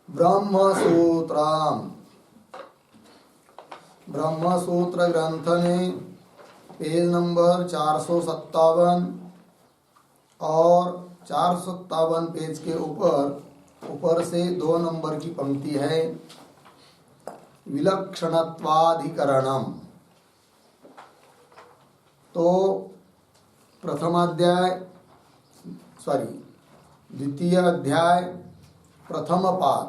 ब्रह्मसूत्रम ब्रह्मसूत्र ग्रंथ में page number 457 और 457 पेज के ऊपर से 2 नंबर की पंक्ति है विलक्षणत्वाधिकरणम। तो द्वितीय अध्याय प्रथम पाद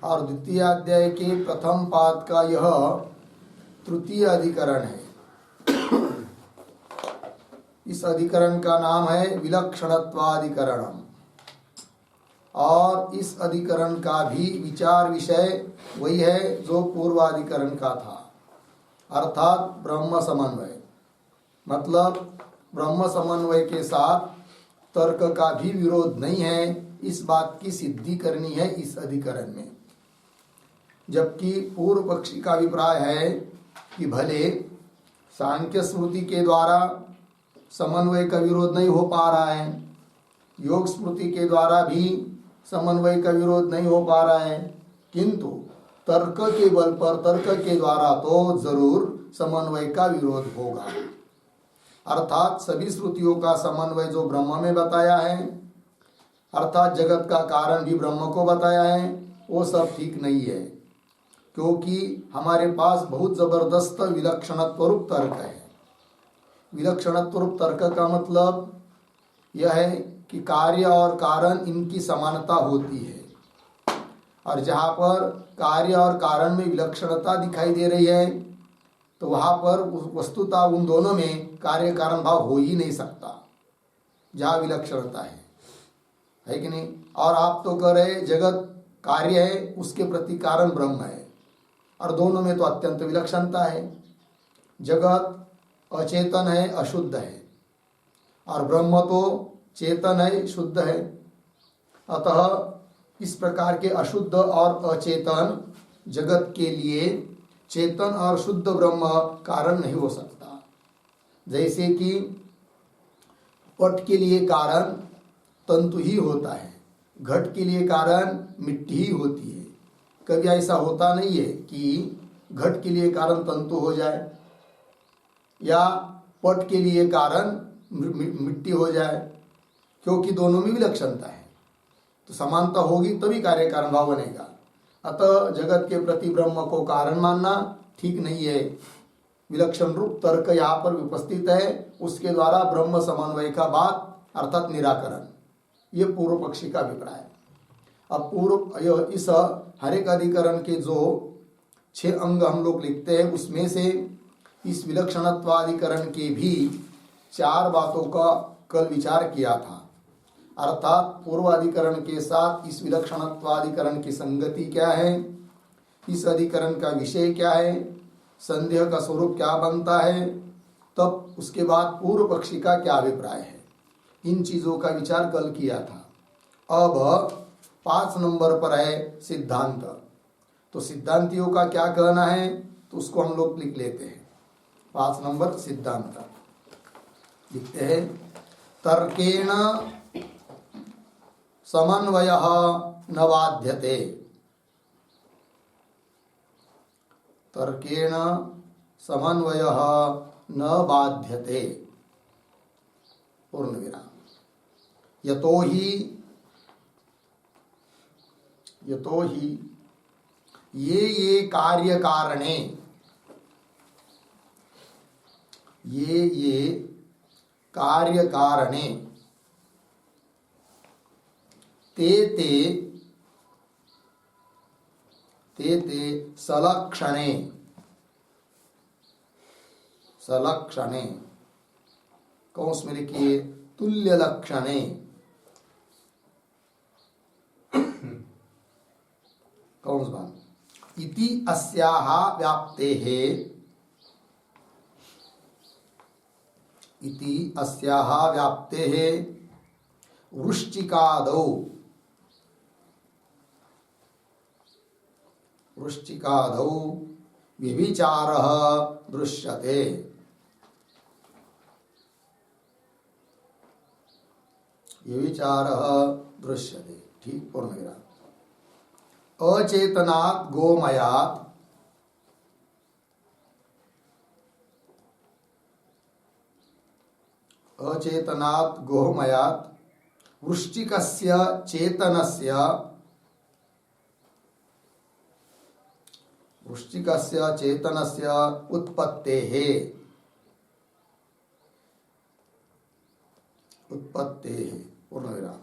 और द्वितीय अध्याय के प्रथम पाद का यह तृतीय अधिकरण है। इस अधिकरण का नाम है विलक्षणत्वाधिकरणम और इस अधिकरण का भी विचार विषय वही है जो पूर्वाधिकरण का था, अर्थात ब्रह्म समन्वय। मतलब ब्रह्म समन्वय के साथ तर्क का भी विरोध नहीं है, इस बात की सिद्धि करनी है इस अधिकरण में। जबकि पूर्व पक्षी का अभिप्राय है कि भले सांख्य स्मृति के द्वारा समन्वय का विरोध नहीं हो पा रहा है, योग स्मृति के द्वारा भी समन्वय का विरोध नहीं हो पा रहा है, किंतु तर्क के बल पर तर्क के द्वारा तो जरूर समन्वय का विरोध होगा। अर्थात सभी श्रुतियों का समन्वय जो ब्रह्म में बताया है, अर्थात जगत का कारण भी ब्रह्म को बताया है, वो सब ठीक नहीं है, क्योंकि हमारे पास बहुत जबरदस्त विलक्षणत्वरूप तर्क है। विलक्षणत्वरूप तर्क का मतलब यह है कि कार्य और कारण इनकी समानता होती है, और जहाँ पर कार्य और कारण में विलक्षणता दिखाई दे रही है तो वहाँ पर वस्तुतः उन दोनों में कार्य कारण भाव हो ही नहीं सकता जहाँ विलक्षणता है कि नहीं। और आप तो कह रहे जगत कार्य है, उसके प्रति कारण ब्रह्म है, और दोनों में तो अत्यंत विलक्षणता है। जगत अचेतन है, अशुद्ध है, और ब्रह्म तो चेतन है, शुद्ध है। अतः इस प्रकार के अशुद्ध और अचेतन जगत के लिए चेतन और शुद्ध ब्रह्म कारण नहीं हो सकता। जैसे कि पट के लिए कारण तंतु ही होता है, घट के लिए कारण मिट्टी ही होती है। कभी ऐसा होता नहीं है कि घट के लिए कारण तंतु हो जाए या पट के लिए कारण मिट्टी हो जाए, क्योंकि दोनों में विलक्षणता है। तो समानता होगी तभी कार्य कारण भाव बनेगा। अतः जगत के प्रति ब्रह्म को कारण मानना ठीक नहीं है। विलक्षण रूप तर्क यहाँ पर उपस्थित है, उसके द्वारा ब्रह्म समन्वय का बात अर्थात निराकरण, ये पूर्व पक्षी का अभिप्राय है। अब इस हर एक अधिकरण के जो 6 अंग हम लोग लिखते हैं, उसमें से इस विलक्षणत्वाधिकरण के भी 4 बातों का कल विचार किया था। अर्थात पूर्वाधिकरण के साथ इस विलक्षणत्वाधिकरण की संगति क्या है, इस अधिकरण का विषय क्या है, संदेह का स्वरूप क्या बनता है, तब उसके बाद पूर्व पक्षी का क्या अभिप्राय है, इन चीजों का विचार कल किया था। अब 5 नंबर पर है सिद्धांत। तो सिद्धांतियों का क्या कहना है, तो उसको हम लोग लिख लेते हैं। 5 नंबर सिद्धांत लिखते हैं। तर्केण समन्वयः न बाध्यते। तर्केण समन्वयः न बाध्यते पूर्ण विराम। यतो ही ये कार्य कारणे, ये कार्य कारणे ते सलक्षणे कौंस में लिखिए तुल्य लक्षणे, कौंस बात इति अस्याः व्याप्तेः, इति अस्याः व्याप्तेः वृश्चिकादौ व्यभिचारः दृश्यते। व्यभिचारः दृश्यते। ठीक, पूर्ण विराम। अचेतनात् गोमयात् अचेतनात् गोमयात् वृश्चिकस्य चेतनस्य उत्पत्तेः पूर्णविराम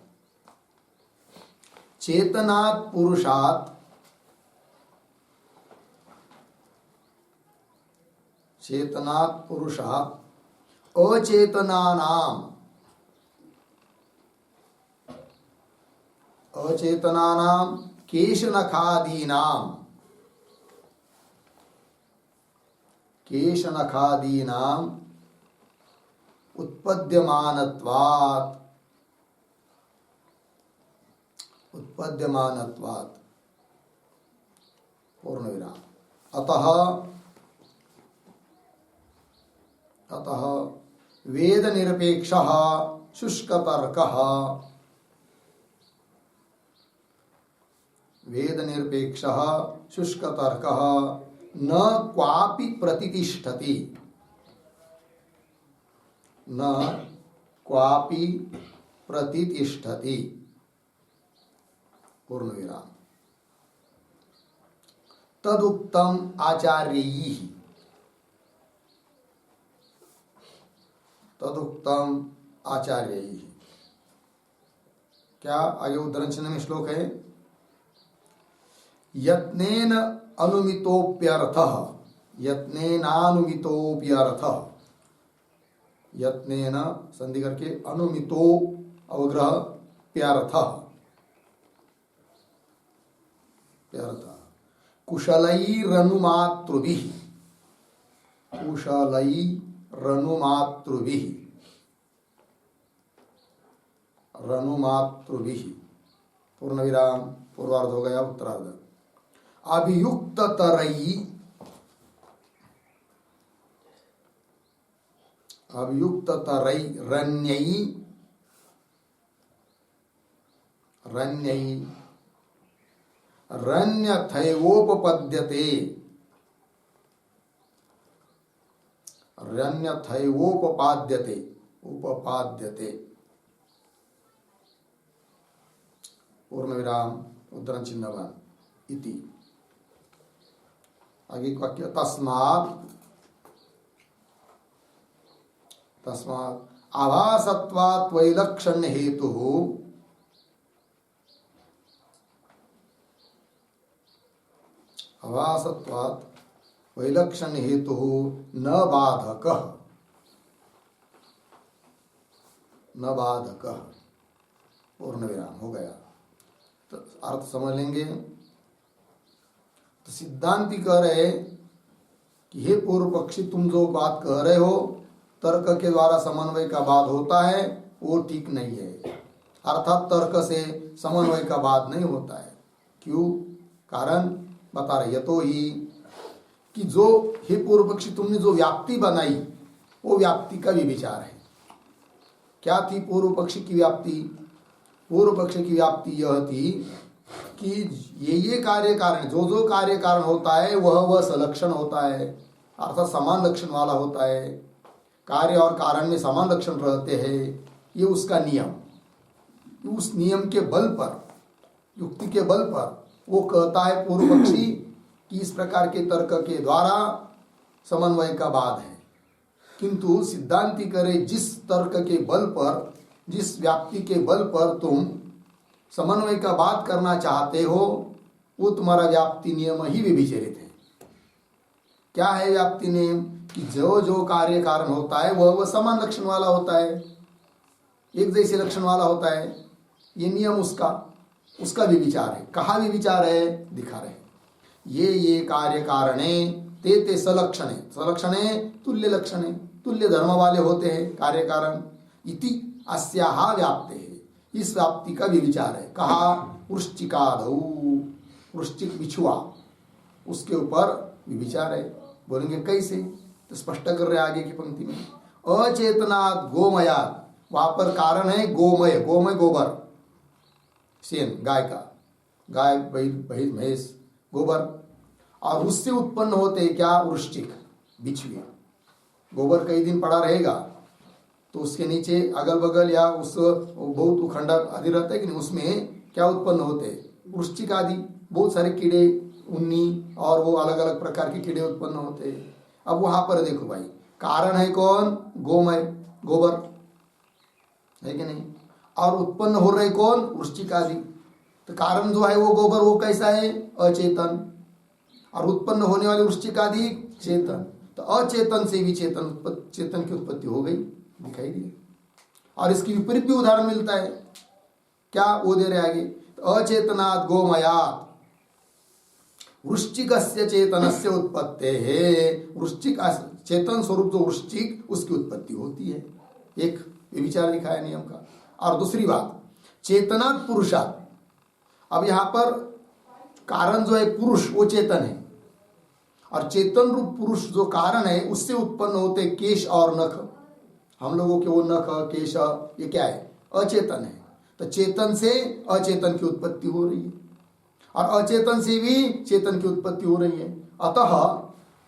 चेतनात् पुरुषात् अचेतनानां केशनखादीनां उत्पद्यमानत्वात् पूर्णविराम अतः वेद निरपेक्षः शुष्कतर्कः न क्वापि प्रतितिष्ठति पूर्णविराम तदुक्तम आचार्यैः क्या आगे उद्धरण चिन्ह में श्लोक है यत्नेन संधि करके अनुमितो अवग्रह प्यार्थः कुशलैरनुमातृभिः पूर्णविराम पूर्वार्ध हो गया उत्तरार्ध अभियुक्ततरै रण्यथैवोपपद्यते पूर्णविराम उद्धरण चिन्हवान इति आगे वाक्य तस्मात् आभासत्वात् वैलक्षण्य हेतुः न बाधकः पूर्णविराम हो गया। तो अर्थ समझ लेंगे। तो सिद्धांती कह रहे कि हे पूर्व पक्षी, तुम जो बात कह रहे हो तर्क के द्वारा समन्वय का बाद होता है, वो ठीक नहीं है। अर्थात तर्क से समन्वय का बाद नहीं होता है। क्यों? कारण बता रहे। तो ही कि जो हे पूर्व पक्षी तुमने जो व्याप्ति बनाई वो व्याप्ति का भी विचार है। क्या थी पूर्व पक्षी की व्याप्ति? पूर्व पक्ष की व्याप्ति यह थी कि ये कार्य कारण, जो कार्य कारण होता है वह सलक्षण होता है, अर्थात समान लक्षण वाला होता है। कार्य और कारण में समान लक्षण रहते हैं, ये उसका नियम। उस नियम के बल पर, युक्ति के बल पर वो कहता है पूर्व पक्षी कि इस प्रकार के तर्क के द्वारा समन्वय का बाद है। किंतु सिद्धांती करे जिस तर्क के बल पर, जिस व्याप्ति के बल पर तुम समन्वय का बात करना चाहते हो, वो तुम्हारा व्याप्ति नियम ही विभिचरित है। क्या है व्याप्ति नियम? कि जो कार्य कारण होता है वह समान लक्षण वाला होता है, एक जैसे लक्षण वाला होता है। ये नियम उसका भी विचार है। कहाँ भी विचार है? दिखा रहे। ये कार्य कारणे ते सलक्षणे, सलक्षणे तुल्य लक्षणे, तुल्य धर्म वाले होते हैं कार्य कारण। इति अस्याहा व्याप्ते है, इस व्याप्ति का भी विचार है। कहा? वृश्चिकादौ, वृश्चिक बिछुआ, उसके ऊपर भी विचार है। बोलेंगे कैसे? तो स्पष्ट कर रहे आगे की पंक्ति में। अचेतनात् गोमयात्, वहां पर कारण है गोमय, गोमय गोबर, सेन गाय का, गाय बैल भैंस गोबर, और उससे उत्पन्न होते क्या, वृश्चिक बिच्छुए। गोबर कई दिन पड़ा रहेगा तो उसके नीचे अगल बगल या उस बहुत उखंडा आदि रहता है कि नहीं, उसमें क्या उत्पन्न होते, वृश्चिक आदि बहुत सारे कीड़े, उन्नी और वो अलग अलग प्रकार के कीड़े उत्पन्न होते हैं। अब वहां पर देखो भाई, कारण है कौन, गोमय गोबर है कि नहीं, और उत्पन्न हो रहे कौन, वृश्चिक आदि। तो कारण जो है वो गोबर, वो कैसा है, अचेतन, और उत्पन्न होने वाले वृश्चिक आदि चेतन। तो अचेतन से भी चेतन की उत्पत्ति हो गई, दिखाई दी। और इसकी विपरीत भी उदाहरण मिलता है, क्या वो दे रहे आगे, तो अचेतनात् गोमयात् वृश्चिकस्य चेतनस्य उत्पत्ते है, वृश्चिक चेतन स्वरूप जो वृश्चिक, उसकी उत्पत्ति होती है। एक विचार दिखाया नियम का। और दूसरी बात, चेतनात् पुरुषात्, अब यहां पर कारण जो है पुरुष, वो चेतन है, और चेतन रूप पुरुष जो कारण है उससे उत्पन्न होते केश और नख। हम लोगों के वो नख केश ये क्या है, अचेतन है। तो चेतन से अचेतन की उत्पत्ति हो रही है, और अचेतन से भी चेतन की उत्पत्ति हो रही है। अतः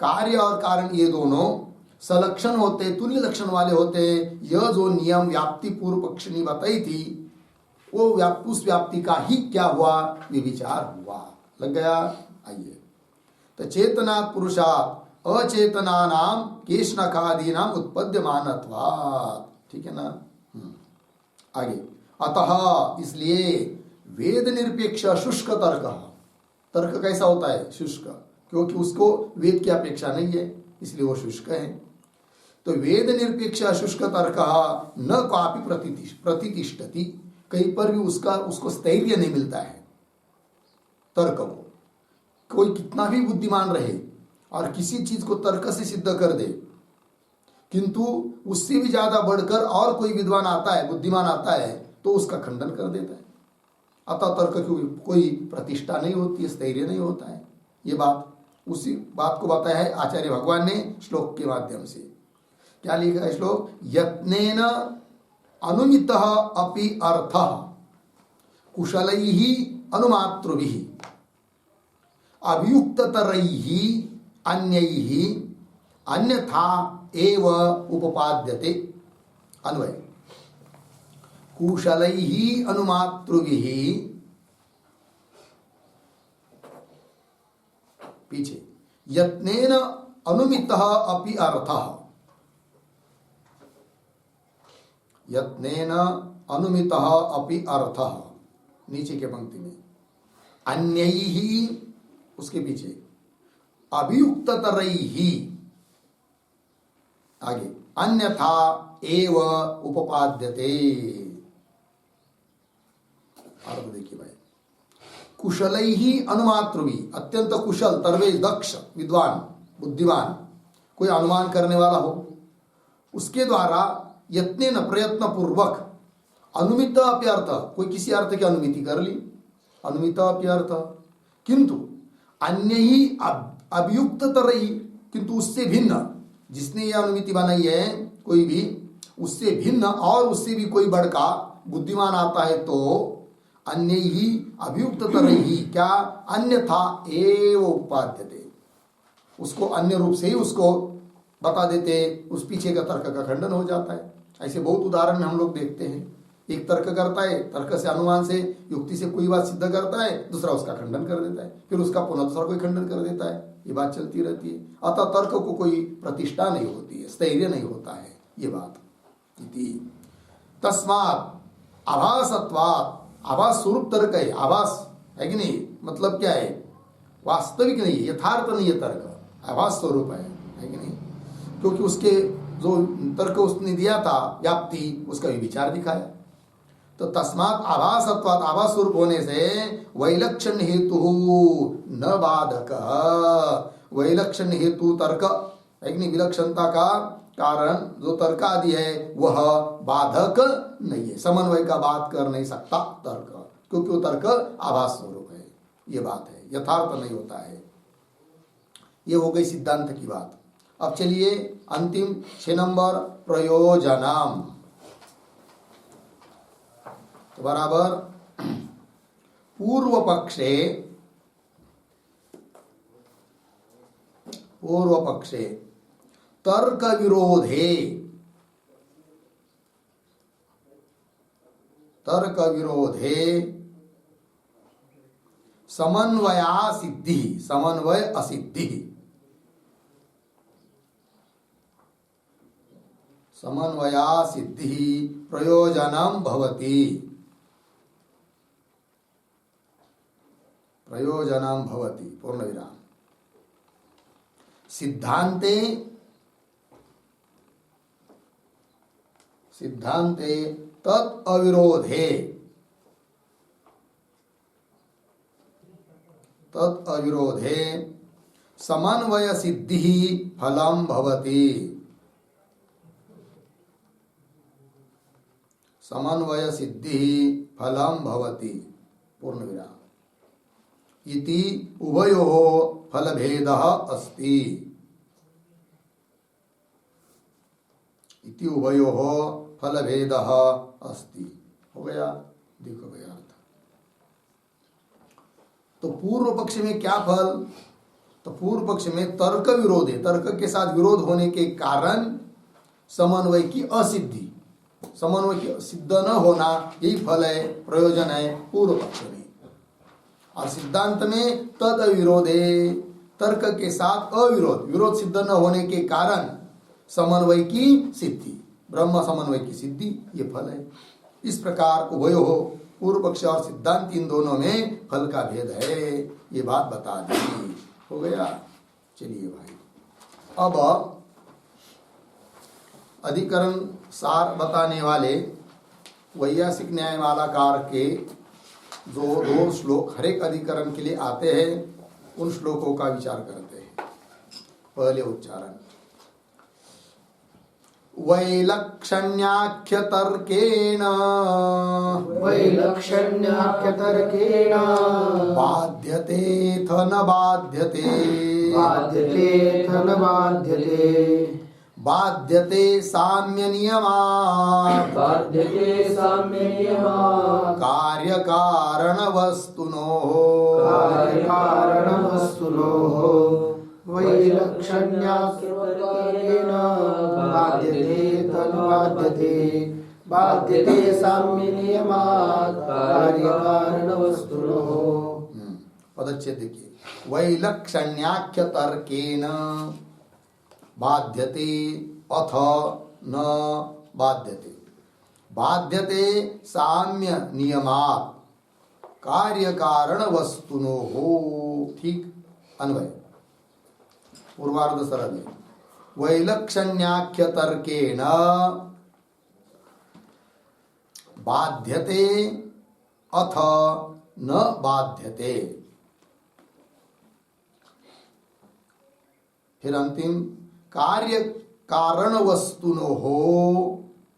कार्य और कारण ये दोनों सलक्षण होते, तुल्य लक्षण वाले होते। यह जो नियम व्याप्ति पूर्व पक्ष ने बताई थी, वो उस व्याप्ति का ही क्या हुआ, विचार हुआ। लग गया। आइए, तो चेतनात् पुरुषात् अचेतनानाम केश नखादीनाम उत्पद्यमानत्वात्, ठीक है ना। आगे, अतः इसलिए वेद निरपेक्ष शुष्क तर्क, तर्क कैसा होता है, शुष्क, क्योंकि उसको वेद की अपेक्षा नहीं है, इसलिए वो शुष्क है। तो वेद निरपेक्ष शुष्क तर्क न कापि प्रतिष्ठति, कहीं पर भी उसको स्थैर्य नहीं मिलता है। तर्क को कोई कितना भी बुद्धिमान रहे और किसी चीज को तर्क से सिद्ध कर दे, किंतु उससे भी ज्यादा बढ़कर और कोई विद्वान आता है, बुद्धिमान आता है, तो उसका खंडन कर देता है। अतः तर्क की कोई प्रतिष्ठा नहीं होती है, स्थैर्य नहीं होता है। ये बात, उसी बात को बताया है आचार्य भगवान ने श्लोक के माध्यम से। क्या लिखा है श्लोक, यत्नेन अनुमितः अपि अर्थः कुशलैः अनुमातृभिः अभियुक्ततरैः अन्यैः अन्यथा एव उपपाद्यते। अन्वय, कुशलैः अनुमातृभिः, पीछे, यत्नेन अनुमितः अपि अर्थः, यत्नेन अनुमितः अपि अर्थः, नीचे के पंक्ति में, अन्यैः, उसके पीछे अभियुक्ततरैः, आगे अन्यथा एव उपपाद्यते। अर्थ देखिए भाई, कुशलैः अनुमातृभिः, अत्यंत कुशल, तरवेज, दक्ष, विद्वान, बुद्धिमान, कोई अनुमान करने वाला हो, उसके द्वारा यत्नेन प्रयत्न पूर्वक अनुमित अप्यर्थ, कोई किसी अर्थ की अनुमिति कर ली, अनुमित अप्यर्थ, किंतु अन्य ही अभियुक्त तरही, किंतु उससे भिन्न, जिसने यह अनुमिति बनाई है कोई भी, उससे भिन्न और उससे भी कोई बड़का बुद्धिमान आता है, तो अन्य ही अभियुक्त तरही, क्या, अन्यथा एव उपाद्यते, उसको अन्य रूप से ही उसको बता देते, उस पीछे का तर्क का खंडन हो जाता है। ऐसे बहुत उदाहरण हम लोग देखते हैं। एक तर्क करता है, तर्क से, अनुमान से, युक्ति से कोई बात सिद्ध करता है, दूसरा उसका खंडन कर देता है, फिर उसका पुनः दूसरा कोई खंडन कर देता है। ये बात चलती रहती है। अतः तर्क को कोई प्रतिष्ठा नहीं होती है, स्थैर्य नहीं होता है, ये बात। तस्मात् आभासत्वात्, आभास स्वरूप तर्क है, आभास है कि नहीं, मतलब क्या है, वास्तविक नहीं, यथार्थ नहीं है तर्क, आभास स्वरूप है कि नहीं, क्योंकि उसके जो तर्क उसने दिया था व्याप्ति, उसका भी विचार दिखाया। तो तस्मात् आभासत्वात्, आभास स्वरूप होने से वैलक्षण्य हेतु न बाधक, वैलक्षण्य हेतु तर्क है कि नहीं, विलक्षणता का कारण जो तर्क आदि है वह बाधक नहीं है, समन्वय का बात कर नहीं सकता तर्क, क्योंकि वो तर्क आभास स्वरूप है। ये बात है, यथार्थ नहीं होता है। ये हो गई सिद्धांत की बात। अब चलिए अंतिम 6 नंबर, प्रयोजनम। तो बराबर पूर्व पक्षे तर्क विरोधे समन्वय असिद्धि प्रयोजनं भवति पूर्ण विराम। सिद्धांते तत् अविरोधे समन्वय सिद्धि फलं भवति। पूर्ण विराम। इति उभयोः फलभेदः अस्ति। हो गया, देखो गया अर्थ। तो पूर्व पक्ष में क्या फल? तो पूर्व पक्ष में तर्क विरोध है, तर्क के साथ विरोध होने के कारण समन्वय की असिद्धि, समन्वय की सिद्ध न होना, यही फल है, प्रयोजन है पूर्व पक्ष में। और सिद्धांत में तद अविरोधे, तर्क के साथ अविरोध, विरोध सिद्ध न होने के कारण समन्वय की सिद्धि, ब्रह्म समन्वय की सिद्धि, ये फल है। इस प्रकार उभयो हो, पूर्व पक्ष और सिद्धांत, इन दोनों में फल का भेद है, ये बात बता दी। हो गया। चलिए भाई, अब अधिकरण सार बताने वाले वैयासिक न्यायमालाकार के जो 2 श्लोक हर एक अधिकरण के लिए आते हैं, उन श्लोकों का विचार करते हैं। पहले उच्चारण। वैलक्षण्याख्यतर्केण बाध्यतेऽथ न बाध्यते, बाध्यते साम्य नियमात् कार्यकारणवस्तुनोः वैलक्षण्याख्यतर्केण बाध्यते साम्य नियमात् कार्यकारणवस्तुनोः। पदच्छेद देखिए। वैलक्षण्याख्यतर्केण बाध्यते अथ न बाध्यते, बाध्यते साम्य नियमात् कार्यकारणवस्तुनोः। ठीक अन्वय। पूर्वार्ध सरल है। वैलक्षण्याख्यतर्केण बाध्यते अथ न बाध्यते। फिर अंतिम कार्य कारण वस्तुनोः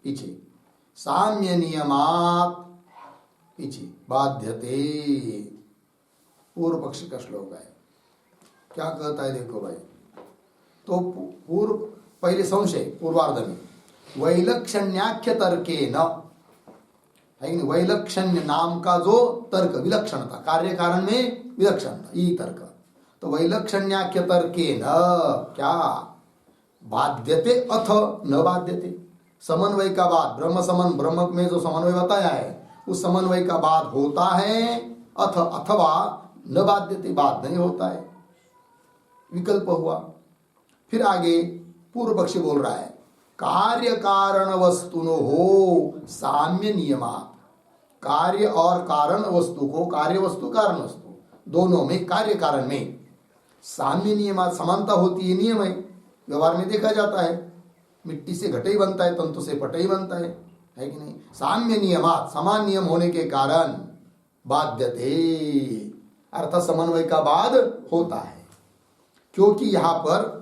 पीछे साम्य नियमात् पीछे बाध्यते। पूर्व पक्ष का श्लोक है। क्या कहता है देखो भाई। तो पूर्व पहले संशय पूर्वार्ध में वैलक्षण्याख्य तर्केण है कि नहीं, वैलक्षण्य नाम का जो तर्क विलक्षणता, कार्य कारण में विलक्षणता, ये तर्क। तो वैलक्षण्याख्य तर्केण क्या बाध्यते अथ न बाध्यते, समन्वय का बाद ब्रह्म में जो समन्वय बताया है उस समन्वय का बाद होता है, अथवा न बाध्यते, बाद नहीं होता है, विकल्प हुआ। फिर आगे पूर्व पक्षी बोल रहा है कार्य कारण वस्तुनो हो साम्य नियमात्, कार्य और कारण वस्तु को, कार्य वस्तु कारण वस्तु दोनों में, कार्य कारण में साम्य नियमात् समानता होती है, नियम है, व्यवहार में देखा जाता है। मिट्टी से घटे ही बनता है, तंतु से पटे ही बनता है कि नहीं। साम्य नियमात्, समान नियम होने के कारण बाध्यते अर्थात समन्वय का बाद होता है, क्योंकि यहाँ पर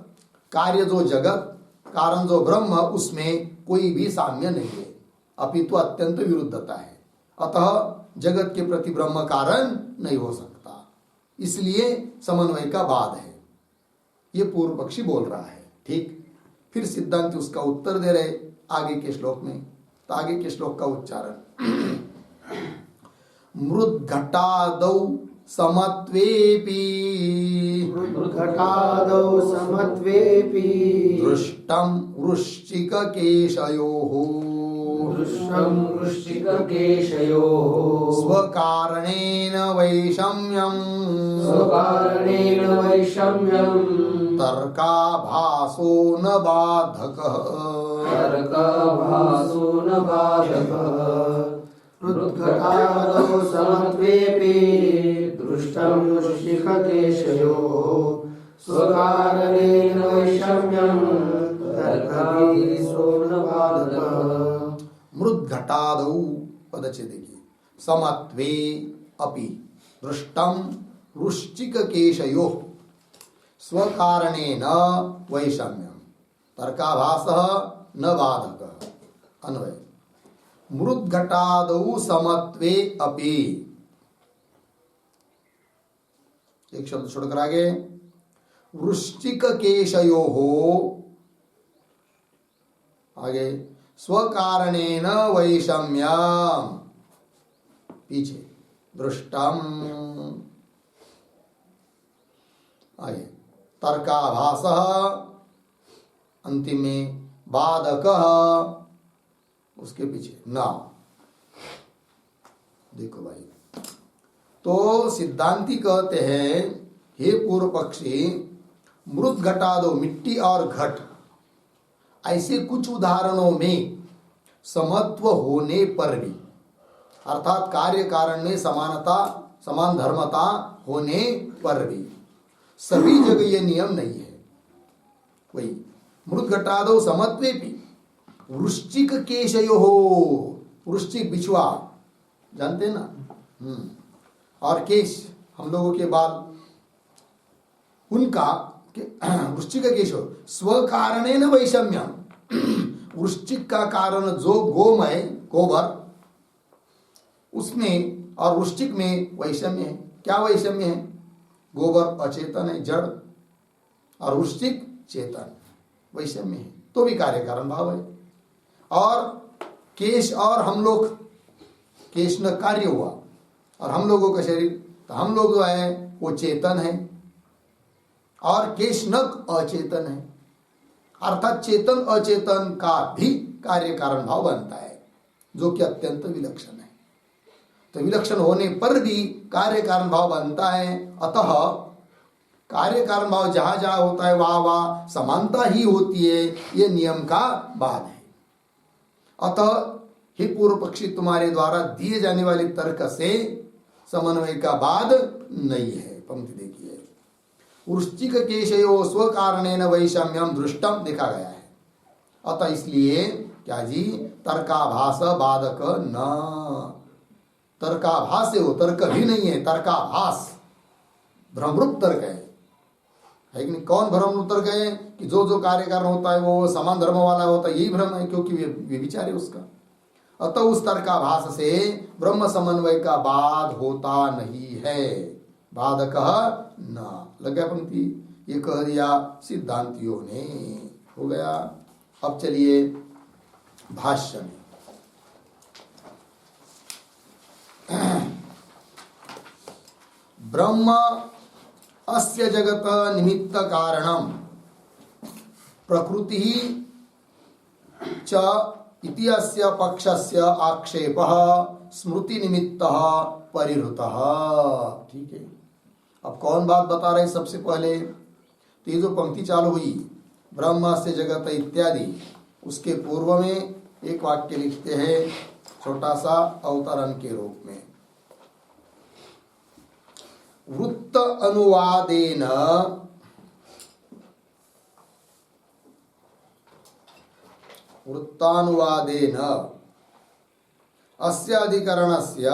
कार्य जो जगत, कारण जो ब्रह्म, उसमें कोई भी साम्य नहीं है, अपितु अत्यंत विरुद्धता है। अतः जगत के प्रति ब्रह्म कारण नहीं हो सकता, इसलिए समन्वय का बाद है, ये पूर्व पक्षी बोल रहा है। ठीक। फिर सिद्धांत उसका उत्तर दे रहे आगे के श्लोक में। तो आगे के श्लोक का उच्चारण मृद्घटादौ समत्वेपि घटादौ समत्वेपि दृष्टं वृश्चिककेशयोः दृष्टं वृश्चिककेशयोः स्वकारणेन वैषम्यम् स्वकारणेन वैषम्यम् तर्काभासो न बाधकः तर्काभासो न बाधकः हृद्घटादौ समत्वेपि दृष्टं वृश्चिककेशयोः स्वकारणेन वैषम्यम् तर्काभासो न बाधकः मृद्घटादौ पदच्छेद देखिए समत्वे अपि दृष्टम वृश्चिककेशयोः स्वकारणेन वैषम्यम् तर्काभासः न बाधकः अन्वय मृद्घटादौ समत्वे अपि एक शब्द छोड़कर आगे वृश्चिककेशयोः आगे स्वकारणेन वैषम्यम् पीछे दृष्टम आगे तर्काभासः अंतिम में बाधकः उसके पीछे ना। देखो भाई तो सिद्धांती कहते हैं हे पूर्व पक्षी मृद घटादो मिट्टी और घट ऐसे कुछ उदाहरणों में समत्व होने पर भी अर्थात कार्य कारण में समानता समान धर्मता होने पर भी सभी जगह ये नियम नहीं है। वही मृद घटादो समत्वे भी वृश्चिक केशयो हो वृश्चिक बिछुआ जानते हैं ना और केश हम लोगों के बाल उनका वृश्चिक केश स्व कारणे न वैषम्यम वृश्चिक का कारण जो गोमय गोबर उसमें और वृश्चिक में वैषम्य है। क्या वैषम्य है? गोबर अचेतन है जड़ और वृश्चिक चेतन वैषम्य है तो भी कार्य कारण भाव है। और केश और हम लोग केश न कार्य हुआ और हम लोगों का शरीर तो हम लोग जो है वो चेतन है और केशनक अचेतन है अर्थात चेतन अचेतन का भी कार्य कारण भाव बनता है जो कि अत्यंत विलक्षण है। तो विलक्षण होने पर भी कार्य कारण भाव बनता है। अतः कार्य कारण भाव जहां जहां होता है वहां वहां समानता ही होती है ये नियम का बाद है। अतः हे पूर्व पक्षी तुम्हारे द्वारा दिए जाने वाले तर्क से समन्वय का बाद नहीं है। पंक्ति देखिए वृश्चिक केशयो स्व कारणेन वैषम्यम दृष्टम देखा गया है। अतः इसलिए क्या जी तर्काभास बाधक न तर्काभास हो तर्क भी नहीं है तर्काभास भ्रमरूप तर्क है कि नहीं। कौन भ्रमरूप तर्क है कि जो जो कार्य कारण होता है वो समान धर्म वाला होता है यही भ्रम है क्योंकि वे विचार है उसका। अतः उस तर्काभास से ब्रह्म समन्वय का बाध होता नहीं है बाधक न लग गया पंक्ति ये कह दिया सिद्धांतियों ने हो गया। अब चलिए भाष्य में ब्रह्म अस्य जगत निमित्त कारणम प्रकृति च इति अस्य पक्षस्य आक्षेपः स्मृति निमित्तः परिहृतः। ठीक है अब कौन बात बता रहे सबसे पहले तो ये जो पंक्ति चालू हुई ब्रह्म से जगत इत्यादि उसके पूर्व में एक वाक्य लिखते हैं छोटा सा अवतरण के रूप में वृत्तानुवादेन अस्य अधिकरणस्य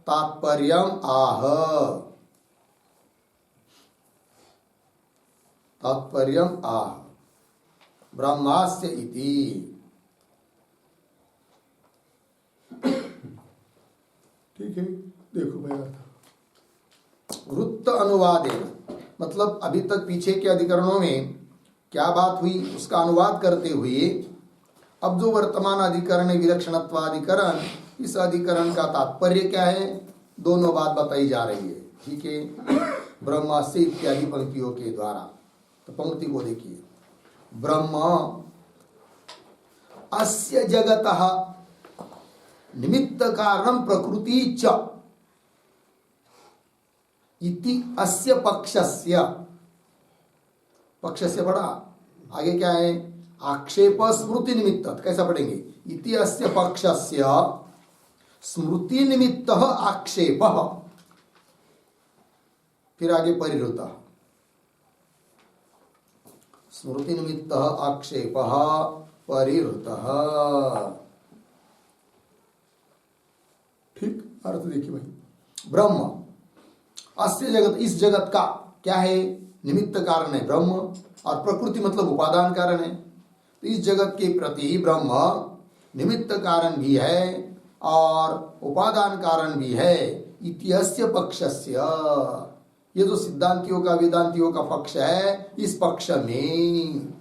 तात्पर्यम् आह ब्रह्मास्य इति। ठीक है देखो भाई वृत्त अनुवादेन मतलब अभी तक पीछे के अधिकरणों में क्या बात हुई उसका अनुवाद करते हुए अब जो वर्तमान अधिकरण है विलक्षणत्वाधिकरण, इस अधिकरण का तात्पर्य क्या है, दोनों बात बताई जा रही है। ठीक है, ब्रह्मास्य इत्यादि पंक्तियों के द्वारा। तो पंक्ति को देखिए, ब्रह्म अस्य जगतः निमित्त कारणम प्रकृति च इति अस्य पक्षस्य, पक्षस्य पढ़ा, आगे क्या है, आक्षेप स्मृति निमित्त, कैसा पढ़ेंगे, इति अस्य पक्षस्य स्मृति निमित्त आक्षेप, फिर आगे परिहृत, स्मृति निमित्त आक्षेप परिहृत। ठीक, अर्थ देखिए भाई, ब्रह्म अस्य जगत, इस जगत का क्या है, निमित्त कारण है ब्रह्म, और प्रकृति मतलब उपादान कारण है। तो इस जगत के प्रति ब्रह्म निमित्त कारण भी है और उपादान कारण भी है। इत्यस्य पक्षस्य, ये जो सिद्धांतियों का वेदांतियों का पक्ष है, इस पक्ष में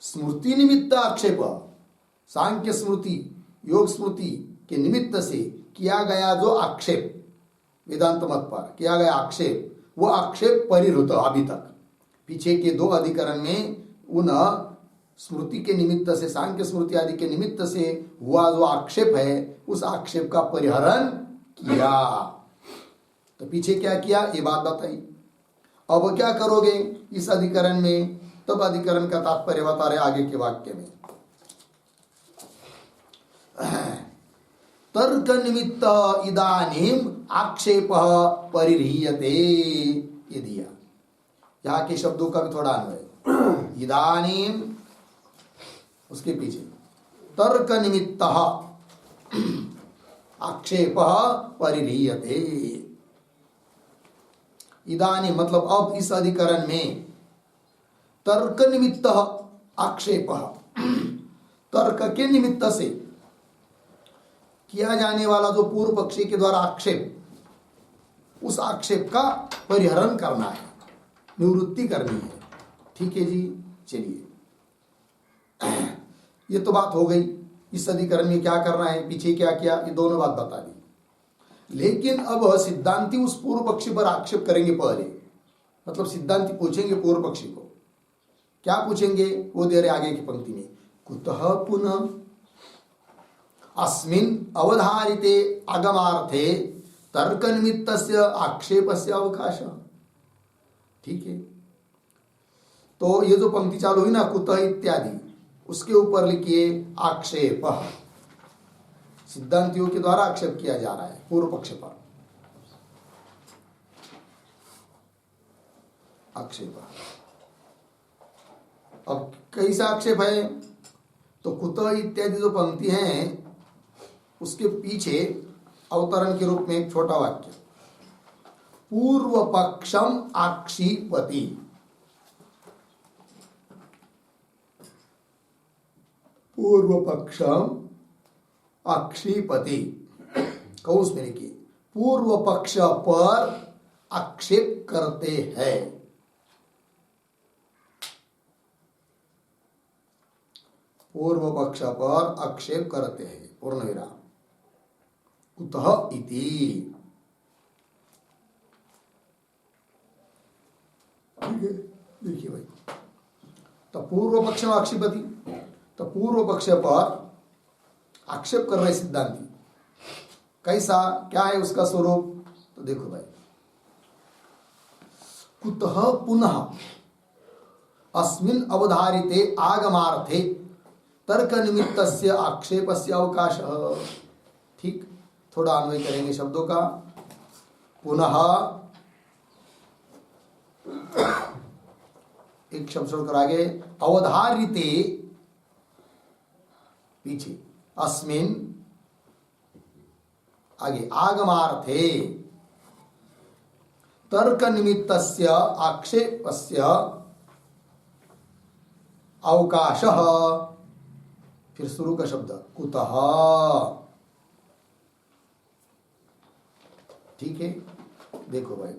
स्मृति निमित्त आक्षेप, सांख्य स्मृति योग स्मृति के निमित्त से किया गया जो आक्षेप, वेदांत मत पर किया गया आक्षेप, वो आक्षेप परिहृत, अभी तक पीछे के दो अधिकरण में उन स्मृति के निमित्त से, सांख्य स्मृति आदि के निमित्त से हुआ जो आक्षेप है, उस आक्षेप का परिहरण किया। तो पीछे क्या किया, ये बात बताई। अब क्या करोगे इस अधिकरण में, तब अधिकरण का तात्पर्य बता रहे आगे के वाक्य में। तर्क निमित्त इदानीम आक्षेप परिह्रियते, ये दिया। यहाँ के शब्दों का भी थोड़ा अन्वय, इदानीम उसके पीछे तर्क निमित्त आक्षेप परिह्रियते, इदानीम मतलब अब इस अधिकरण में तर्क निमित्त आक्षेप, तर्क के निमित्त से किया जाने वाला जो पूर्व पक्षी के द्वारा आक्षेप, उस आक्षेप का परिहरण करना है, निवृत्ति करनी है। ठीक है जी, चलिए ये तो बात हो गई, इस अधिकरण में क्या करना है, पीछे क्या किया, ये दोनों बात बता दी। लेकिन अब सिद्धांती उस पूर्व पक्षी पर आक्षेप करेंगे पहले, मतलब सिद्धांती पूछेंगे पूर्व पक्षी को, क्या पूछेंगे वो दे रहे आगे की पंक्ति में, कुतः पुनः अस्मिन् अवधारिते आगमार्थे तर्क निमित्तस्य आक्षेपस्य अवकाशः। ठीक है, तो ये जो पंक्ति चालू हुई ना, कुतः इत्यादि, उसके ऊपर लिखिए आक्षेप, सिद्धांतियों के द्वारा आक्षेप किया जा रहा है पूर्व पक्ष पर, आक्षेप। अब कैसा आक्षेप है, तो कुतः इत्यादि जो पंक्ति है उसके पीछे अवतरण के रूप में एक छोटा वाक्य, पूर्व पक्षम आक्षिपति, पूर्व पक्षम आक्षिपति, कौस में लिखिए, पूर्व पक्ष पर आक्षेप करते हैं, पूर्व पक्ष पर आक्षेप करते हैं, पूर्ण विराम, कुतः इति। ठीक है, देखिए भाई, तो पूर्व पक्ष में आक्षेपति, तो पूर्व पक्ष पर आक्षेप कर रहे सिद्धांती, कैसा, क्या है उसका स्वरूप, तो देखो भाई, कुतः पुनः अस्मिन् अवधारिते आगमार्थे तर्क निमित्तस्य आक्षेपस्य अवकाशः। ठीक, थोड़ा अन्वय करेंगे शब्दों का, पुनः एक शब्द छोड़कर आगे, अवधारिते पीछे, अस्मिन् आगे, आगमार्थे तर्क निमित्तस्य आक्षेपस्य अवकाशः, फिर शुरू का शब्द कुतः। ठीक है, देखो भाई,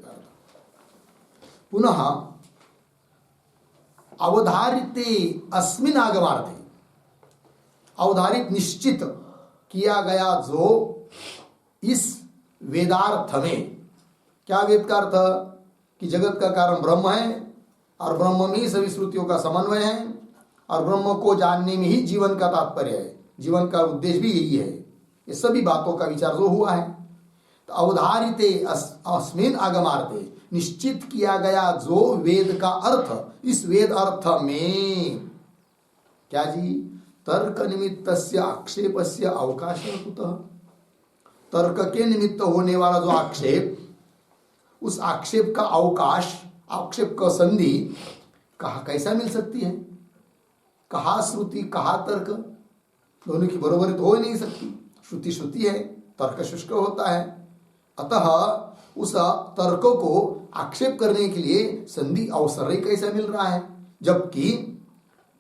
पुनः अवधारिते अस्मिन् आगमार्थे, अवधारित निश्चित किया गया जो इस वेदार्थ में, क्या वेद का अर्थ कि जगत का कारण ब्रह्म है और ब्रह्म में ही सभी श्रुतियों का समन्वय है और ब्रह्म को जानने में ही जीवन का तात्पर्य है, जीवन का उद्देश्य भी यही है। ये सभी बातों का विचार जो हुआ है, तो अवधारिते अस्मिन आगमार्थे, निश्चित किया गया जो वेद का अर्थ, इस वेद अर्थ में क्या जी, तर्क निमित्तस्य आक्षेपस्य अवकाश कुतः, तर्क के निमित्त होने वाला जो आक्षेप, उस आक्षेप का अवकाश, आक्षेप का संधि कहाँ कैसा मिल सकती है? कहाँ श्रुति कहाँ तर्क, दोनों की बरोबरी तो हो ही नहीं सकती। श्रुति श्रुति है, तर्क शुष्क होता है। अतः उस तर्क को आक्षेप करने के लिए संधि अवसर ही कैसा मिल रहा है, जबकि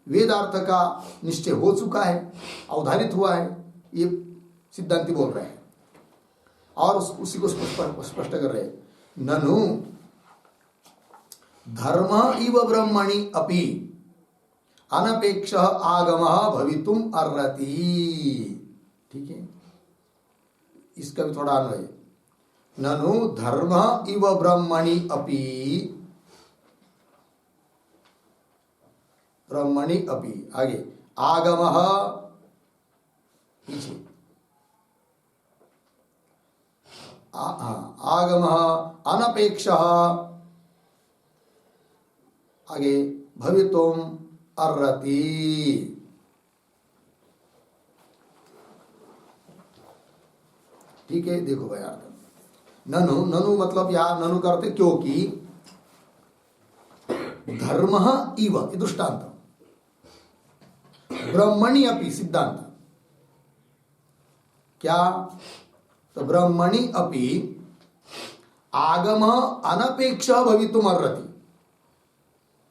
वेदार्थ का निश्चय हो चुका है, अवधारित हुआ है, ये सिद्धांति बोल रहे हैं और उसी को स्पष्ट कर रहे हैं। ननु धर्म इव ब्रह्मणि अपि अनपेक्ष आगम भवितुम अर्हति। ठीक है, इसका भी थोड़ा अन्वय। ननु धर्म इव ब्रह्मणि अपि, ब्रह्मणि अपि आगे आगम पीछे आगम अनपेक्ष आगे भवितुम अर्हति। ठीक है, देखो भाई अर्थ। ननु, ननु मतलब या ननु करते क्योंकि, धर्म इव ये दृष्टांत, ब्रह्मणि अपि सिद्धांत, क्या तो ब्रह्मणि अपि आगम अनपेक्ष भवितुम अर्हति।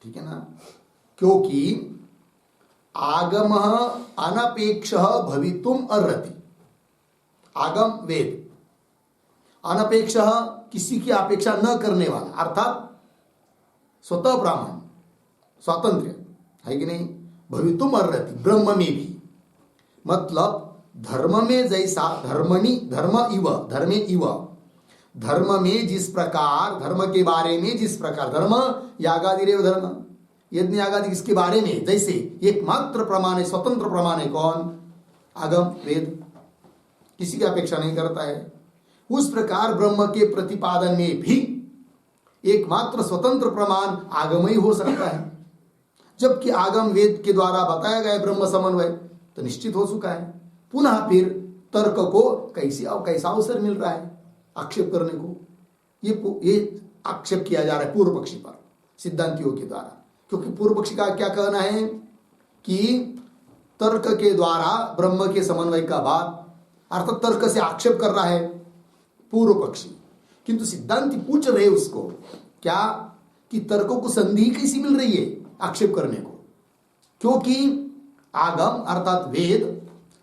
ठीक है ना, क्योंकि आगम अनपेक्ष भवितुम अर्हति। आगम वेद, अनपेक्ष किसी की अपेक्षा न करने वाला, अर्थात स्वतः ब्राह्मण, स्वातंत्र्य है कि नहीं, भवितुम अर्हति, ब्रह्म में भी, मतलब धर्म में जैसा, धर्मणि धर्म इव, धर्मे इव, धर्म में जिस प्रकार, धर्म के बारे में जिस प्रकार, धर्म यागादिरेव धर्म, यज्ञ यागादि इसके बारे में जैसे एकमात्र प्रमाण है, स्वतंत्र प्रमाण है कौन? आगम वेद, किसी की अपेक्षा नहीं करता है। उस प्रकार ब्रह्म के प्रतिपादन में भी एकमात्र स्वतंत्र प्रमाण आगम ही हो सकता है। जबकि आगम वेद के द्वारा बताया गया ब्रह्म समन्वय तो निश्चित हो चुका है। पुनः फिर तर्क को कैसा अवसर मिल रहा है आक्षेप करने को? ये आक्षेप किया जा रहा है पूर्व पक्षी पर, सिद्धांतियों के द्वारा, क्योंकि पूर्व पक्षी का क्या कहना है कि तर्क के द्वारा ब्रह्म के समन्वय का बात, अर्थात तर्क से आक्षेप कर रहा है पूर्व पक्षी, किंतु सिद्धांति पूछ रहे उसको क्या कि तर्कों को संधि कैसी मिल रही है आक्षेप करने को? क्योंकि आगम अर्थात वेद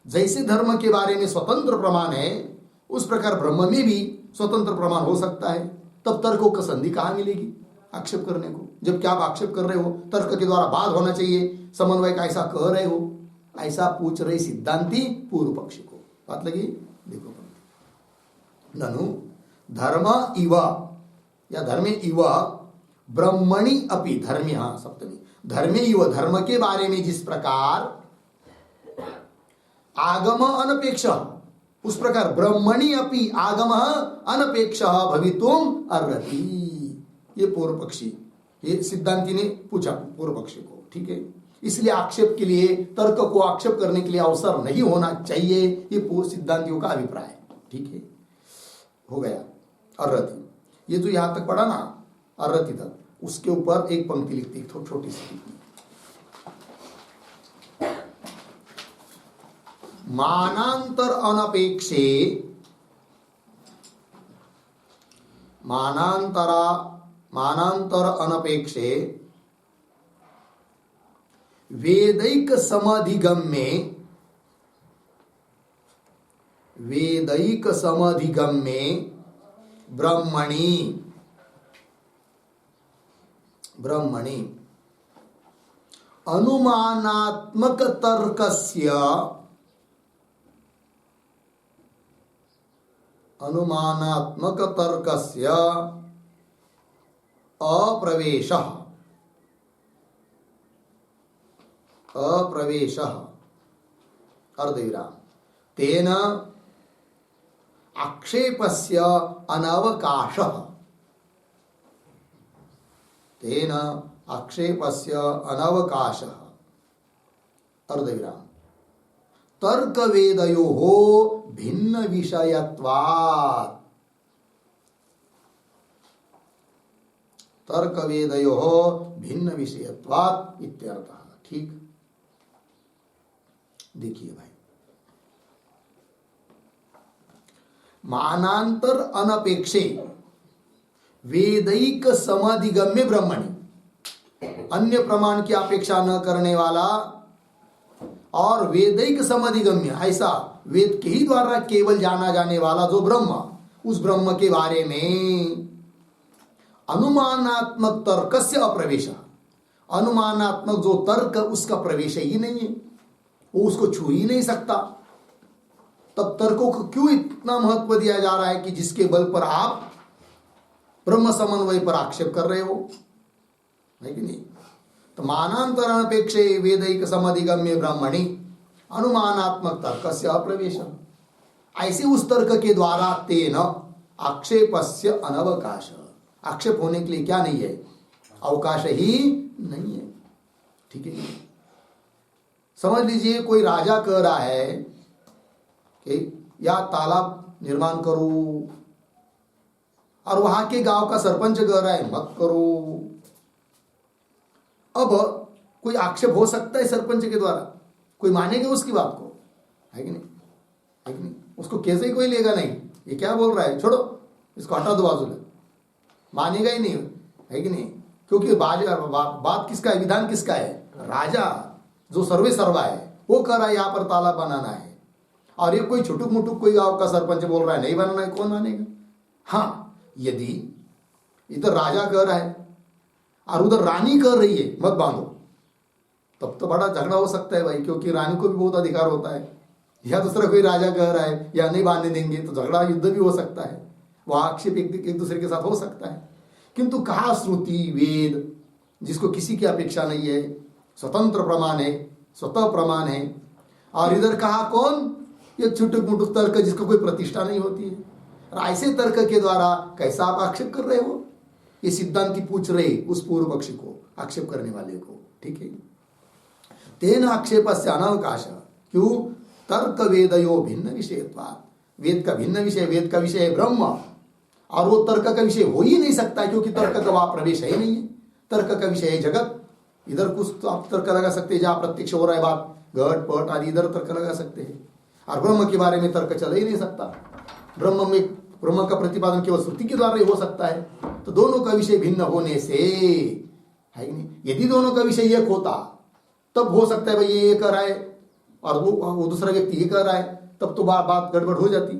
जैसे धर्म के बारे में स्वतंत्र प्रमाण है, उस प्रकार ब्रह्म में भी स्वतंत्र प्रमाण हो सकता है। तब तर्कों का संधि कहाँ मिलेगी आक्षेप करने को? जब क्या आप आक्षेप कर रहे हो, तर्क के द्वारा बात होना चाहिए, समन्वय का ऐसा कह रहे हो, ऐसा पूछ रहे सिद्धांति पूर्व पक्षी को। बात लगी? देखो, ननु धर्म इव या धर्मे इव ब्रह्मणि अपि, धर्मे, हाँ सप्तमी, धर्मे इव, धर्म के बारे में जिस प्रकार आगम अनपेक्ष, उस प्रकार ब्रह्मणि अपि आगम अनपेक्ष भवितुम अर्हति। ये पूर्व पक्षी, ये सिद्धांति ने पूछा पूर्व पक्षी को। ठीक है, इसलिए आक्षेप के लिए, तर्क को आक्षेप करने के लिए अवसर नहीं होना चाहिए, ये पूर्व सिद्धांतियों का अभिप्राय है। ठीक है, हो गया अर्हति। ये जो यहां तक पढ़ा ना अर्हति तक, उसके ऊपर एक पंक्ति लिखती है छोटी सी, मानांतर अनपेक्षे, मानांतर अनपेक्षे वेदैक समधिगम्ये, वेदैक समधिगम्ये ब्रह्मणि, ब्रह्मणि अनुमानात्मक तर्कस्य अनुमानात्मक तर्कस्य अप्रवेशः अर्धविराम तेन आक्षेपस्य अनवकाशः अर्धविराम तर्कवेदयोः भिन्न विषयत्वात् इत्यर्थः। ठीक, देखिए भाई, मानांतर अनपेक्षे वेदैक समाधिगम्य ब्रह्मणि, अन्य प्रमाण की अपेक्षा न करने वाला और वेदैक समाधिगम्य, ऐसा वेद के ही द्वारा केवल जाना जाने वाला जो ब्रह्म, उस ब्रह्म के बारे में अनुमानात्मक तर्क से अप्रवेश, अनुमानात्मक जो तर्क उसका प्रवेश ही नहीं है, वो उसको छू ही नहीं सकता। तब तर्कों को क्यों इतना महत्व दिया जा रहा है कि जिसके बल पर आप ब्रह्म समन्वय पर आक्षेप कर रहे हो, है कि नहीं? तो मानांतर अपेक्षे वेदैक समाधिगम्य ब्रह्मणि अनुमानात्मक तर्क से अप्रवेश, ऐसे उस तर्क के द्वारा तेन आक्षेपस्य अनवकाश, आक्षेप होने के लिए क्या नहीं है, अवकाश ही नहीं है। ठीक है, समझ लीजिए कोई राजा कह रहा है कि या तालाब निर्माण करो, और वहां के गांव का सरपंच कह रहा है मत करो। अब कोई आक्षेप हो सकता है सरपंच के द्वारा, कोई मानेगा उसकी बात को, है कि नहीं? है कि नहीं? उसको कैसे ही कोई लेगा नहीं, ये क्या बोल रहा है, छोड़ो इसको हटा दो बाजू में, मानेगा ही नहीं, है कि नहीं? क्योंकि बात किसका है, विधान किसका है, राजा जो सर्वे सर्वा है, वो कह रहा है यहाँ पर तालाब बनाना है, और ये कोई छुटुक मुटुक कोई गांव का सरपंच बोल रहा है नहीं बनाना है, कौन मानेगा? हाँ, यदि इधर राजा कह रहा है और उधर रानी कह रही है मत बांधो, तब तो बड़ा झगड़ा हो सकता है भाई, क्योंकि रानी को भी बहुत अधिकार होता है, या दूसरा कोई राजा कह रहा है या नहीं बांधने देंगे, तो झगड़ा युद्ध भी हो सकता है, वह आक्षेप एक दूसरे के साथ हो सकता है। किंतु कहा श्रुति वेद जिसको किसी की अपेक्षा नहीं है, स्वतंत्र प्रमाण है, स्वतः प्रमाण है, और इधर कहा कौन, ये छुटुक मुटुक तर्क जिसको कोई प्रतिष्ठा नहीं होती है। और ऐसे तर्क के द्वारा कैसा आप आक्षेप कर रहे हो, ये सिद्धांति पूछ रहे उस पूर्व पक्षी को, आक्षेप करने वाले को। ठीक है, तेन आक्षेप से अनवकाश, क्यों, तर्क वेदयो भिन्न विषयत्वात्, वेद का भिन्न विषय, वेद का विषय है ब्रह्म, और वो तर्क का विषय हो ही नहीं सकता, क्योंकि तर्क का वहां प्रवेश है ही नहीं है। तर्क का विषय है जगत, इधर कुछ तो आप तर्क लगा सकते हैं, जहां प्रत्यक्ष हो रहा है बात, घट पट आदि, इधर तर्क लगा सकते हैं, और ब्रह्म के बारे में तर्क चल ही नहीं सकता। ब्रह्म का प्रतिपादन केवल श्रुति के द्वारा ही हो सकता है। तो दोनों का विषय भिन्न होने से, है कि नहीं, यदि दोनों का विषय एक होता तब हो सकता है भाई ये कह रहा है और वो दूसरा व्यक्ति ये कह रहा है, तब तो बात गड़बड़ हो जाती।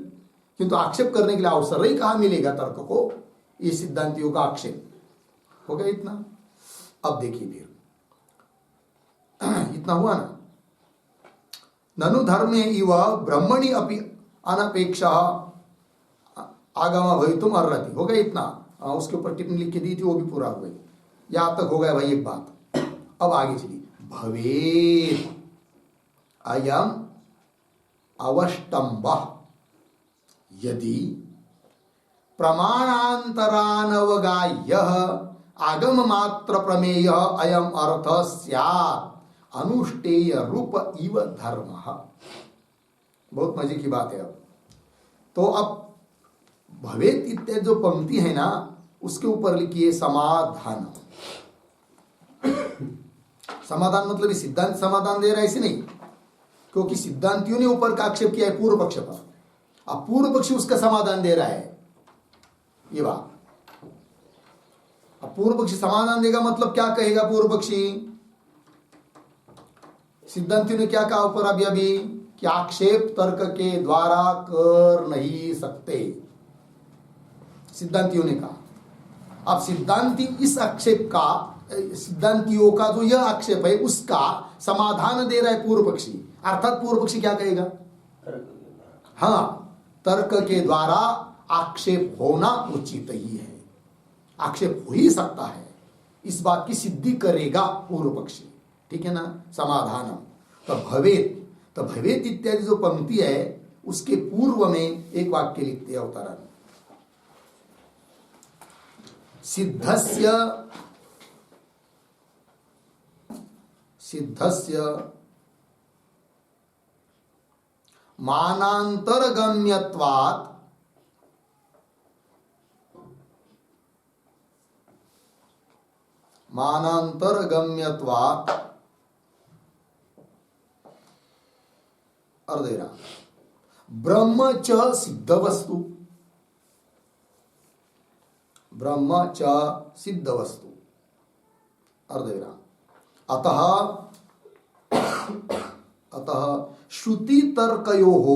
किंतु आक्षेप करने के लिए अवसर ही कहाँ मिलेगा तर्क को, ये सिद्धांतियों का आक्षेप हो गया इतना। अब देखिए फिर इतना हुआ ना, ननु धर्मे इव ब्रह्मणि अपि अनपेक्षा आगम भवितुम अर्हति, हो गया इतना। उसके ऊपर टिप्पणी लिख के दी थी, वो भी पूरा हो गई, यहां तक हो गया भाई एक बात। अब आगे चलिए, भवेत् अयम अवष्टम्भ यदि प्रमाणांतरानवगाह्य आगम मात्र प्रमेय अयम अर्थ स्यात् अनुष्ठेय रूप इव धर्म। बहुत मजे की बात है। अब तो अब भवेत इत्यादि जो पंक्ति है ना, उसके ऊपर लिखिए समाधान। समाधान मतलब सिद्धांत समाधान दे रहा है, ऐसे नहीं, क्योंकि सिद्धांतियों ने ऊपर का आक्षेप किया है पूर्व पक्ष पर, अब पूर्व पक्षी उसका समाधान दे रहा है। ये बात, अब पूर्व पक्षी समाधान देगा मतलब क्या कहेगा पूर्व पक्षी, सिद्धांतियों ने क्या कहा ऊपर अभी कि आक्षेप तर्क के द्वारा कर नहीं सकते, सिद्धांतियों ने कहा। अब सिद्धांति इस आक्षेप का, सिद्धांतियों का जो यह आक्षेप है उसका समाधान दे रहा है पूर्व पक्षी, अर्थात पूर्व पक्षी क्या कहेगा, हाँ, तर्क के द्वारा आक्षेप होना उचित ही है, आक्षेप हो ही सकता है, इस बात की सिद्धि करेगा पूर्व पक्षी, ठीक है ना। समाधानम तो भवेत इत्यादि जो पंक्ति है उसके पूर्व में एक वाक्य लिखते हैं अवतरण, सिद्धस्य मानांतरगम्यत्वात् अर्धेरा ब्रह्म च सिद्ध वस्तु, ब्रह्म च सिद्ध वस्तु अर्धेरा अतः श्रुति तर्कयोः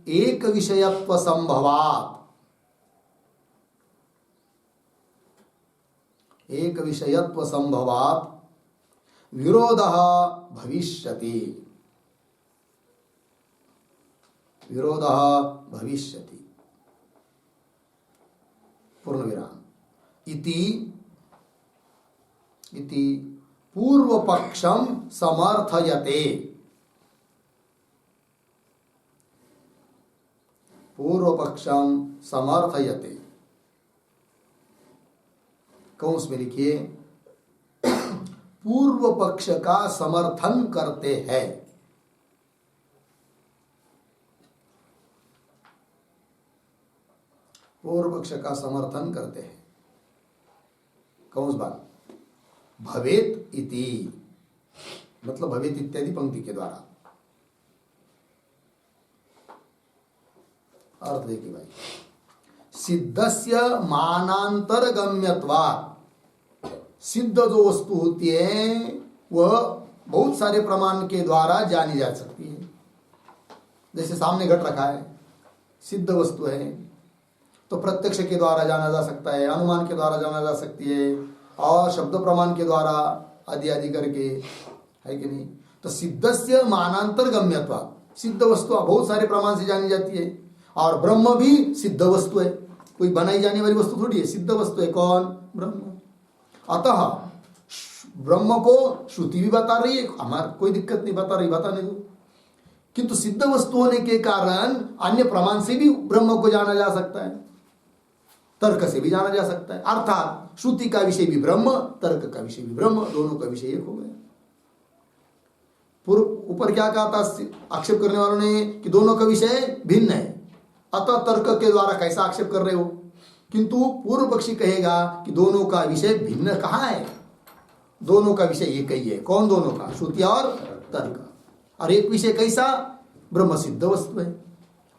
एक विषयत्व संभवात्, विरोधः भविष्यति पूर्ण विराम इति पूर्व पक्षम समर्थयते, कौंस में लिखिए पूर्व पक्ष का समर्थन करते हैं, पूर्व पक्ष का समर्थन करते हैं। कौन सी बात? भवेत इति मतलब भवेत इत्यादि पंक्ति के द्वारा। अर्थ देखिए भाई, सिद्धस्य मानांतरगम्यत्वात्, सिद्ध जो वस्तु होती है वह बहुत सारे प्रमाण के द्वारा जानी जा सकती है। जैसे सामने घट रखा है, सिद्ध वस्तु है, तो प्रत्यक्ष के द्वारा जाना जा सकता है, अनुमान के द्वारा जाना जा सकती है, और शब्द प्रमाण के द्वारा आदि आदि करके, है कि नहीं। तो सिद्धस्य मानांतर गम्यत्वात्, सिद्ध वस्तु बहुत सारे प्रमाण से जानी जाती है, और ब्रह्म भी सिद्ध वस्तु है, कोई बनाई जाने वाली वस्तु थोड़ी है, सिद्ध वस्तु है। कौन? ब्रह्म। अतः ब्रह्म को श्रुति भी बता रही है, हमारे कोई दिक्कत नहीं, बता रही, बताने दो, किंतु सिद्ध वस्तु होने के कारण अन्य प्रमाण से भी ब्रह्म को जाना जा सकता है, तर्क से भी जाना जा सकता है। अर्थात श्रुति का विषय भी ब्रह्म, तर्क का विषय भी ब्रह्म, दोनों का विषय एक हो गया। पूर्व ऊपर क्या कहा था आक्षेप करने वालों ने कि दोनों का विषय भिन्न है, अतः तर्क के द्वारा कैसा आक्षेप कर रहे हो, किंतु पूर्व पक्षी कहेगा कि दोनों का विषय भिन्न कहाँ है, दोनों का विषय एक ही है। कौन दोनों का? श्रुति और तर्क। और एक विषय कैसा? ब्रह्म सिद्ध वस्तु है,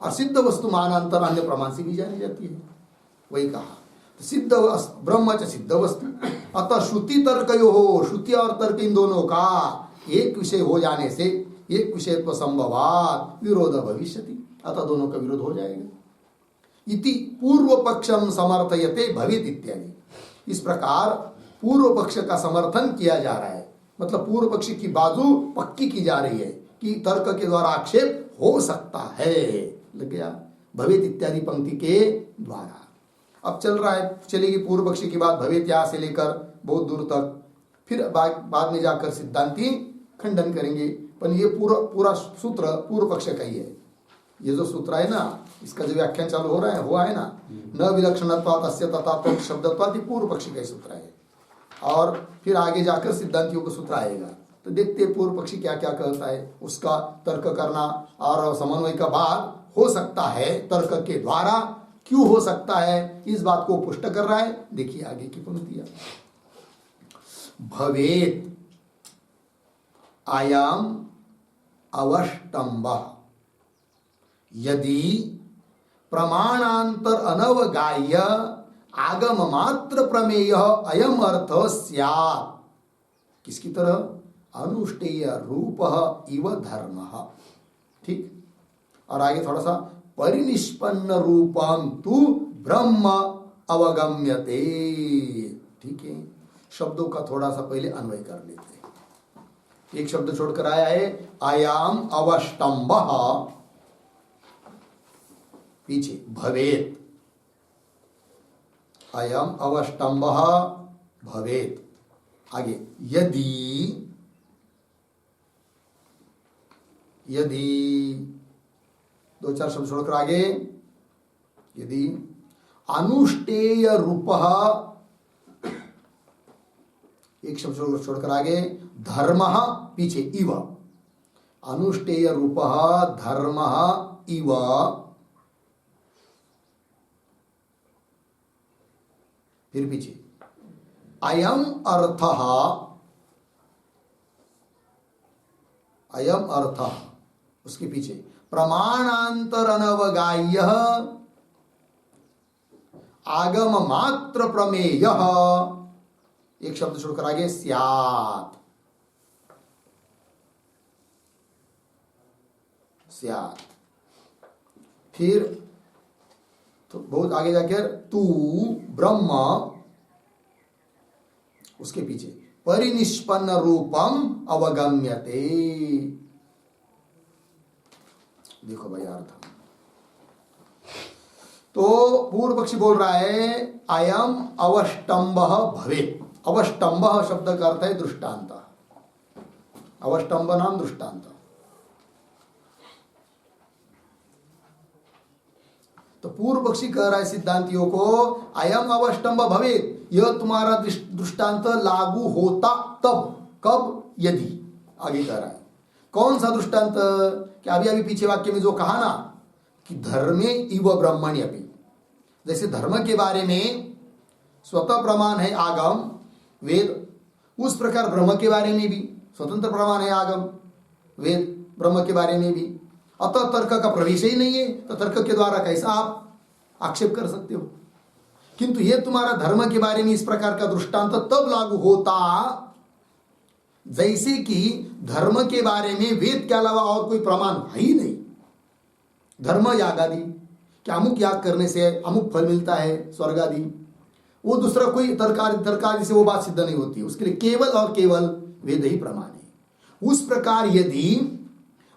और सिद्ध वस्तु मानांतर अन्य प्रमाण से भी जानी जाती है, वही कहा। सिद्ध ब्रह्म च सिद्ध वस्तु, अतः श्रुति तर्कयो हो, श्रुति और तर्क इन दोनों का एक विषय हो जाने से एक विषयत्व संभवात् विरोध भविष्यति, अतः दोनों का विरोध हो जाएगा। इति पूर्व पक्षम समर्थयते भवेत इत्यादि, इस प्रकार पूर्व पक्ष का समर्थन किया जा रहा है, मतलब पूर्व पक्ष की बाजू पक्की की जा रही है कि तर्क के द्वारा आक्षेप हो सकता है। लग गया? भवेत इत्यादि पंक्ति के द्वारा। अब चल रहा है, चलेगी पूर्व पक्षी की बात भवेत यहां से लेकर बहुत दूर तक, फिर बाद में जाकर सिद्धांती खंडन करेंगे। पर ये पूरा सूत्र पूर्व पक्ष का ही है। ये जो सूत्र है ना, इसका जो व्याख्यान चालू हो रहा है हुआ है ना, न विलक्षणत्वात् अस्य तथा शब्दत्वात्, ये पूर्व पक्षी का सूत्र है। और फिर आगे जाकर सिद्धांतियों का सूत्र आएगा, तो देखते हैं पूर्व पक्षी क्या क्या कहता है, उसका तर्क करना और समन्वय का बाद हो सकता है तर्क के द्वारा, क्यों हो सकता है इस बात को पुष्ट कर रहा है। देखिए आगे की पंक्तियां, भवेत आयाम अवष्टम्ब यदि प्रमाणांतर अनवगाह्य आगम मात्र प्रमेय अयम अर्थ स्यात्, किसकी तरह? अनुष्ठेय रूप इव धर्म। ठीक, और आगे थोड़ा सा परिनिष्पन्न रूपम तु ब्रह्म अवगम्यते। ठीक है, शब्दों का थोड़ा सा पहले अन्वय कर लेते हैं। एक शब्द छोड़कर आया है अयम अवष्टम्भ, पीछे भवेत, अयम अवष्टम्भ भवेत। आगे यदि, यदि दो चार शब्द छोड़कर आगे यदि अनुष्ठेय रूपः, एक शब्द छोड़कर आगे धर्मः, पीछे इव, अनुष्ठेय रूपः धर्मः इव फिर पीछे अयम अर्थः, अयम अर्थः, उसके पीछे प्रमाणांतर अनवगाह्य आगम मात्र प्रमेय, एक शब्द छोड़कर आगे स्यात्, स्यात्। फिर तो बहुत आगे जाकर तू ब्रह्म, उसके पीछे परिनिष्पन्न रूपम अवगम्यते। देखो भाई अर्थ, तो पूर्व पक्षी बोल रहा है अयम अवष्टम्भ भवेत्। अवष्टम्भ शब्द का अर्थ है दृष्टांत, अवष्टम्भ नाम दृष्टांत। तो पूर्व पक्षी कह रहा है सिद्धांतियों को अयम अवष्टम्भ भवेत्, यह तुम्हारा दृष्टांत लागू होता तब, कब, यदि। आगे कह रहा है कौन सा दृष्टांत, कि अभी अभी पीछे वाक्य में जो कहा ना कि धर्मे इव ब्रह्मणि अपि, जैसे धर्म के बारे में स्वतः प्रमाण है आगम वेद, उस प्रकार ब्रह्म के बारे में भी स्वतंत्र प्रमाण है आगम वेद, ब्रह्म के बारे में भी। अतः तर्क का प्रवेश ही नहीं है, तो तर्क के द्वारा कैसा आप आक्षेप कर सकते हो। किंतु यह तुम्हारा धर्म के बारे में इस प्रकार का दृष्टांत तब लागू होता जैसे कि धर्म के बारे में वेद के अलावा और कोई प्रमाण है ही नहीं। धर्म याग आदि, कि अमुक याग करने से अमुक फल मिलता है स्वर्ग आदि, वो दूसरा कोई तर्क से वो बात सिद्ध नहीं होती, उसके लिए केवल और केवल वेद ही प्रमाण है। उस प्रकार यदि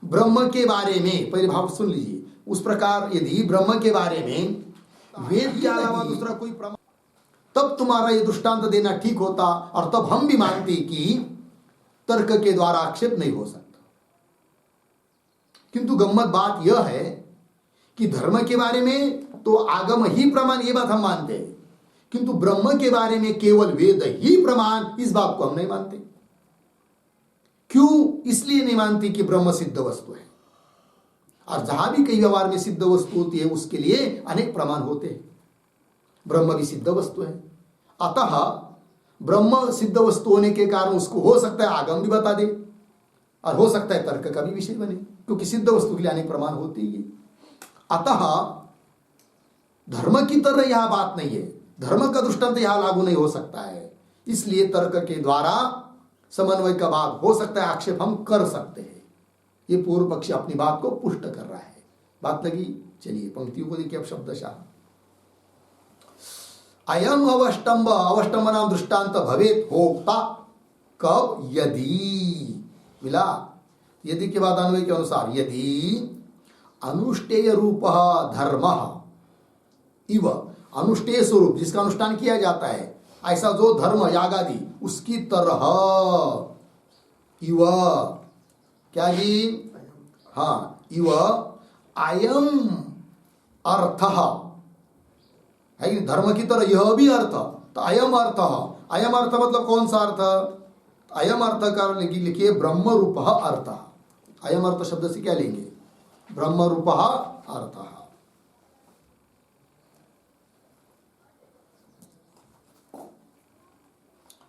ब्रह्म के बारे में, पहले भाव सुन लीजिए, उस प्रकार यदि ब्रह्म के बारे में वेद के अलावा दूसरा कोई प्रमाण, तब तुम्हारा ये दृष्टांत देना ठीक होता, और तब हम भी मानते कि तर्क के द्वारा आक्षेप नहीं हो सकता। किंतु गम्मत बात यह है कि धर्म के बारे में तो आगम ही प्रमाण, ये बात हम मानते हैं, किंतु ब्रह्म के बारे में केवल वेद ही प्रमाण, इस बात को हम नहीं मानते। क्यों? इसलिए नहीं मानते कि ब्रह्म सिद्ध वस्तु है, और जहां भी कई व्यवहार में सिद्ध वस्तु होती है उसके लिए अनेक प्रमाण होते हैं। ब्रह्म भी सिद्ध वस्तु है, अतः ब्रह्म सिद्ध वस्तु होने के कारण उसको हो सकता है आगम भी बता दे, और हो सकता है तर्क का भी विषय बने, क्योंकि सिद्ध वस्तु के लिए अनेक प्रमाण होते ही है। अतः धर्म की तरह यह बात नहीं है, धर्म का दृष्टांत यहां लागू नहीं हो सकता है, इसलिए तर्क के द्वारा समन्वय का बात हो सकता है, आक्षेप हम कर सकते हैं। ये पूर्व पक्षी अपनी बात को पुष्ट कर रहा है। बात लगी? चलिए पंक्तियों को देखिए अब शब्दशः। अयम अवष्टम्भ, अवष्टम्भ नाम दृष्टांत भवेत होता कब, यदि, मिला, यदि के बाद अन्वय के अनुसार, यदि अनुष्ठेय रूप धर्म इव, अनुष्ठेय स्वरूप जिसका अनुष्ठान किया जाता है, ऐसा जो धर्म याग आदि उसकी तरह, इव, क्या जी, हाँ, इव अयम अर्थ है कि धर्म की तरह यह भी अर्थ, तो अयम अर्थ, अयम अर्थ मतलब कौन सा अर्थ, अयम अर्थ का लिखिए ब्रह्म रूप अर्थ। अयम अर्थ शब्द से क्या लेंगे, ब्रह्म रूप अर्थ।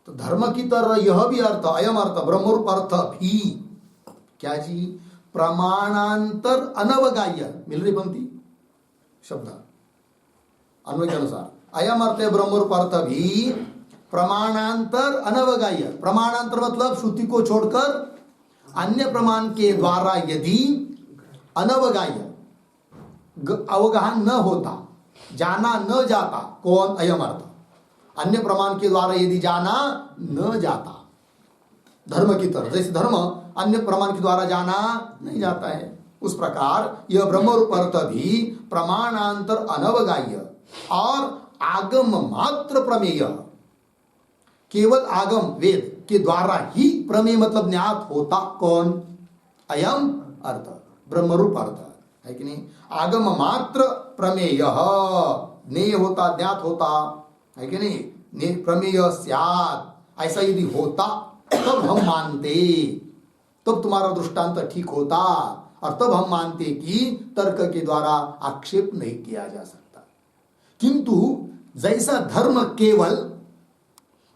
तो धर्म की तरह यह भी अर्थ, अयम अर्थ ब्रह्म रूप अर्थ भी, क्या जी, प्रमाणांतर अनवगाह्य, मिल रही पंक्ति शब्द अन्वय के अनुसार, अयम अर्थ है ब्रह्म रूप अर्थ भी प्रमाणांतर अनवगाह्य। प्रमाणांतर मतलब श्रुति को छोड़कर अन्य प्रमाण के द्वारा यदि अनवगाह्य, अवगाहन न होता, जाना न जाता, कौन, अयम अर्थ, अन्य प्रमाण के द्वारा यदि जाना न जाता, धर्म की तरह। जैसे धर्म अन्य प्रमाण के द्वारा जाना नहीं जाता है, उस प्रकार यह ब्रह्म रूप अर्थ भी प्रमाणांतर अनवगाह्य और आगम मात्र प्रमेय, केवल आगम वेद के द्वारा ही प्रमेय मतलब ज्ञात होता कौन? अयम अर्थ, ब्रह्म रूप अर्थ है कि नहीं? आगम मात्र प्रमेय, ज्ञेय होता, ज्ञात होता है कि नहीं? प्रमेय स्यात्, ऐसा यदि होता तब हम मानते, तब तुम्हारा दृष्टांत ठीक होता, और तब हम मानते कि तर्क के द्वारा आक्षेप नहीं किया जा सकता। किंतु जैसा धर्म केवल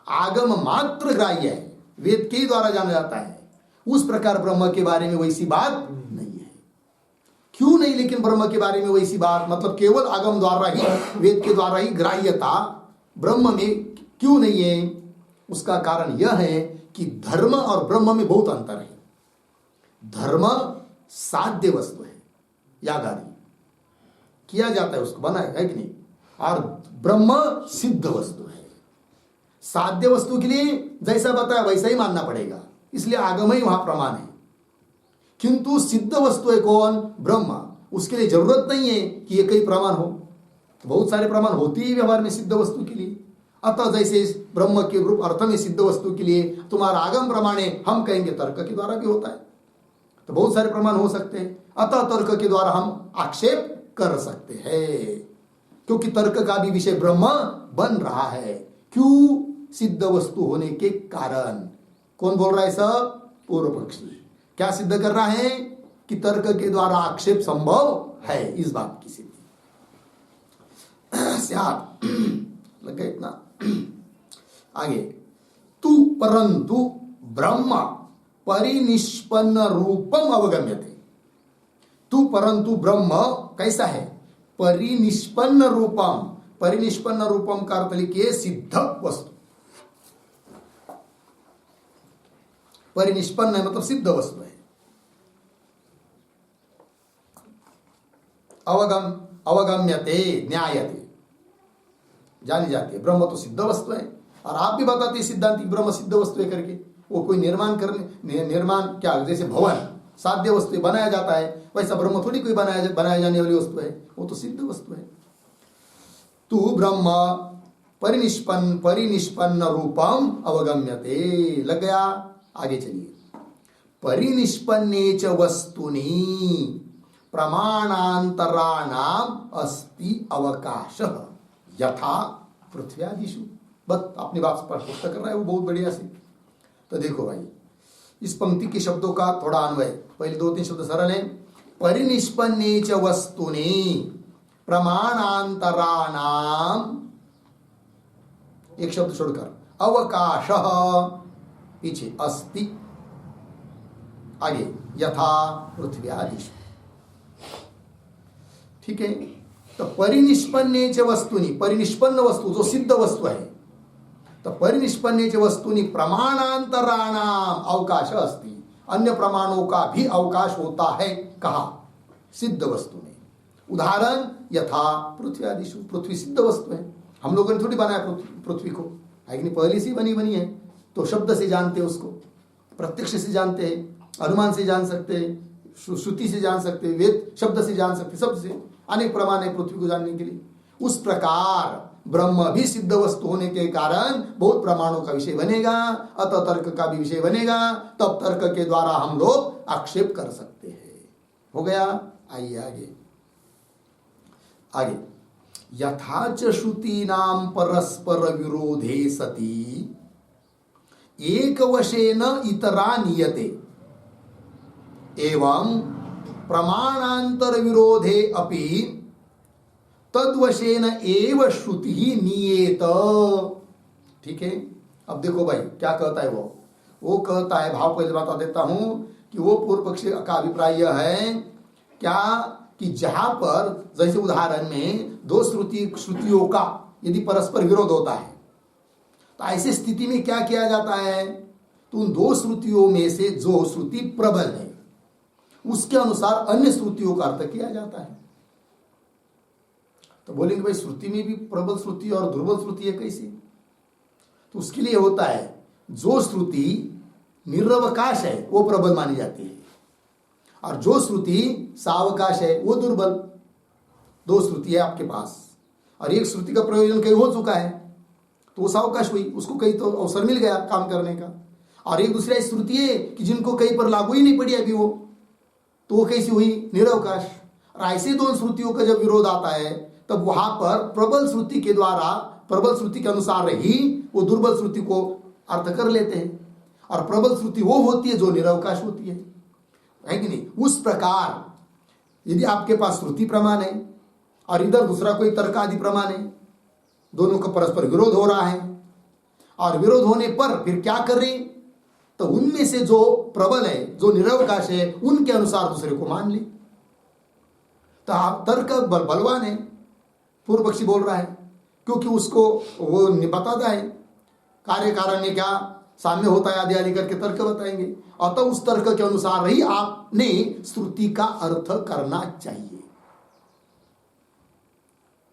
आगम मात्र ग्राह्य है, वेद के द्वारा जाना जाता है, उस प्रकार ब्रह्म के बारे में वैसी बात नहीं है। क्यों नहीं? लेकिन ब्रह्म के बारे में वैसी बात, मतलब केवल आगम द्वारा ही, वेद के द्वारा ही ग्राह्यता ब्रह्म में क्यों नहीं है? उसका कारण यह है कि धर्म और ब्रह्म में बहुत अंतर है। धर्म साध्य वस्तु है, याग आदि किया जाता है, उसको बनाया है कि नहीं? और ब्रह्म सिद्ध वस्तु है। साध्य वस्तु के लिए जैसा बताया वैसा ही मानना पड़ेगा, इसलिए आगम ही वहां प्रमाण है। किंतु सिद्ध वस्तु है कौन? ब्रह्म। उसके लिए जरूरत नहीं है कि ये कई प्रमाण हो, तो बहुत सारे प्रमाण होती ही व्यवहार में सिद्ध वस्तु के लिए। अतः जैसे ब्रह्म के रूप अर्थ में सिद्ध वस्तु के लिए तुम्हारा आगम प्रमाण है, हम कहेंगे तर्क के द्वारा भी होता है, तो बहुत सारे प्रमाण हो सकते हैं। अतः तर्क के द्वारा हम आक्षेप कर सकते हैं, क्योंकि तर्क का भी विषय ब्रह्म बन रहा है। क्यों? सिद्ध वस्तु होने के कारण। कौन बोल रहा है सब? पूर्व पक्षी। क्या सिद्ध कर रहा है? कि तर्क के द्वारा आक्षेप संभव है, इस बात की सिद्धि। लग गया इतना? आगे, तू परंतु ब्रह्म परिनिष्पन्न रूपम अवगम्यते। तू परंतु ब्रह्म कैसा है? परिनिष्पन्न रूपम। परिनिष्पन्न रूपम का अर्थ लिखिए सिद्ध वस्तु। परिनिष्पन्न है मतलब सिद्ध वस्तु है। अवगम्यते, न्यायते, जानी जाती है। ब्रह्म तो सिद्ध वस्तु है, और आप भी बताते सिद्धांत ब्रह्म सिद्ध वस्तु है करके। वो कोई निर्माण क्या, जैसे भवन साध्य वस्तु बनाया जाता है, वैसा ब्रह्म थोड़ी कोई बनाया जाने वाली वस्तु है, वो तो सिद्ध वस्तु है। तू ब्रह्म परिनिष्पन्न रूपम अवगम्यते। लग गया? आगे चलिए। परिनिष्पन्ने च वस्तुनि प्रमाणांतराणाम अस्ति अवकाशः यथा पृथ्व्यादिषु। बस अपनी बात स्पष्ट कर रहा है वो बहुत बढ़िया से। तो देखो भाई, इस पंक्ति के शब्दों का थोड़ा अन्वय, पहले 2-3 शब्द सरल है। परिनिष्पन्ने च वस्तुनि प्रमाणांतराणाम, एक शब्द छोड़कर, अवकाशः पीछे, अस्ति आगे, यथा पृथ्व्यादिषु। ठीक है? तो परिनिष्पन्ने च वस्तुनि, परिनिष्पन्न वस्तु जो सिद्ध वस्तु है, तो परिनिष्पन्ने च वस्तुनि प्रमाणांतराणाम अवकाश अस्ति। अन्य प्रमाणों का भी अवकाश होता है। कहा? सिद्ध वस्तु में। उदाहरण, यथा पृथ्व्यादिषु। पृथ्वी सिद्ध वस्तु है, हम लोगों ने थोड़ी बनाया पृथ्वी को, है कि पहले से बनी है। तो शब्द से जानते हैं उसको, प्रत्यक्ष से जानते हैं, अनुमान से जान सकते हैं, श्रुति से जान सकते हैं, वेद शब्द से जान सकते हैं, सबसे अनेक प्रमाण है पृथ्वी को जानने के लिए। उस प्रकार ब्रह्म भी सिद्ध वस्तु होने के कारण बहुत प्रमाणों का विषय बनेगा, अतः तर्क का भी विषय बनेगा। तब तर्क के द्वारा हम लोग आक्षेप कर सकते हैं। हो गया? आइए आगे। यथाच श्रुतीनां परस्पर विरोधे सति एक वशेन इतरा नियते एवं प्रमाणांतर विरोधे अपि तद्वशेन एव श्रुति ही नियेत। ठीक है? अब देखो भाई क्या कहता है वो कहता है, भाव पहले बता देता हूं कि वो पूर्व पक्षी का अभिप्राय यह है क्या कि जहां पर जैसे उदाहरण में दो श्रुतियों का यदि परस्पर विरोध होता है, तो ऐसी स्थिति में क्या किया जाता है? तो उन दो श्रुतियों में से जो श्रुति प्रबल है उसके अनुसार अन्य श्रुतियों का अर्थ किया जाता है। तो बोलेंगे भाई श्रुति में भी प्रबल श्रुति और दुर्बल श्रुति है कैसे? तो उसके लिए होता है जो श्रुति निरवकाश है वो प्रबल मानी जाती है, और जो श्रुति सावकाश है वो दुर्बल। दो श्रुति है आपके पास, और एक श्रुति का प्रयोजन कहीं हो चुका है तो वो सावकाश हुई, उसको कहीं तो अवसर मिल गया काम करने का। और एक दूसरा श्रुति है कि जिनको कहीं पर लागू ही नहीं पड़ी अभी वो, तो वो कैसी हुई? निरवकाश। और ऐसे दोनों श्रुतियों का जब विरोध आता है तब वहां पर प्रबल श्रुति के द्वारा, प्रबल श्रुति के अनुसार ही वो दुर्बल श्रुति को अर्थ कर लेते हैं, और प्रबल श्रुति वो होती है जो निरवकाश होती है कि नहीं? उस प्रकार यदि आपके पास श्रुति प्रमाण है और इधर दूसरा कोई तर्क आदि प्रमाण है, दोनों का परस्पर विरोध हो रहा है, और विरोध होने पर फिर क्या कर रही? तो उनमें से जो प्रबल है, जो निरवकाश है, उनके अनुसार दूसरे को मान ली। तो आप तर्क बलवान है, पूर्व पक्षी बोल रहा है, क्योंकि उसको वो बताता है कार्य कारण ने क्या साम्य होता है आदि आदि करके तर्क बताएंगे, अतः उस तर्क के अनुसार ही आपने श्रुति का अर्थ करना चाहिए।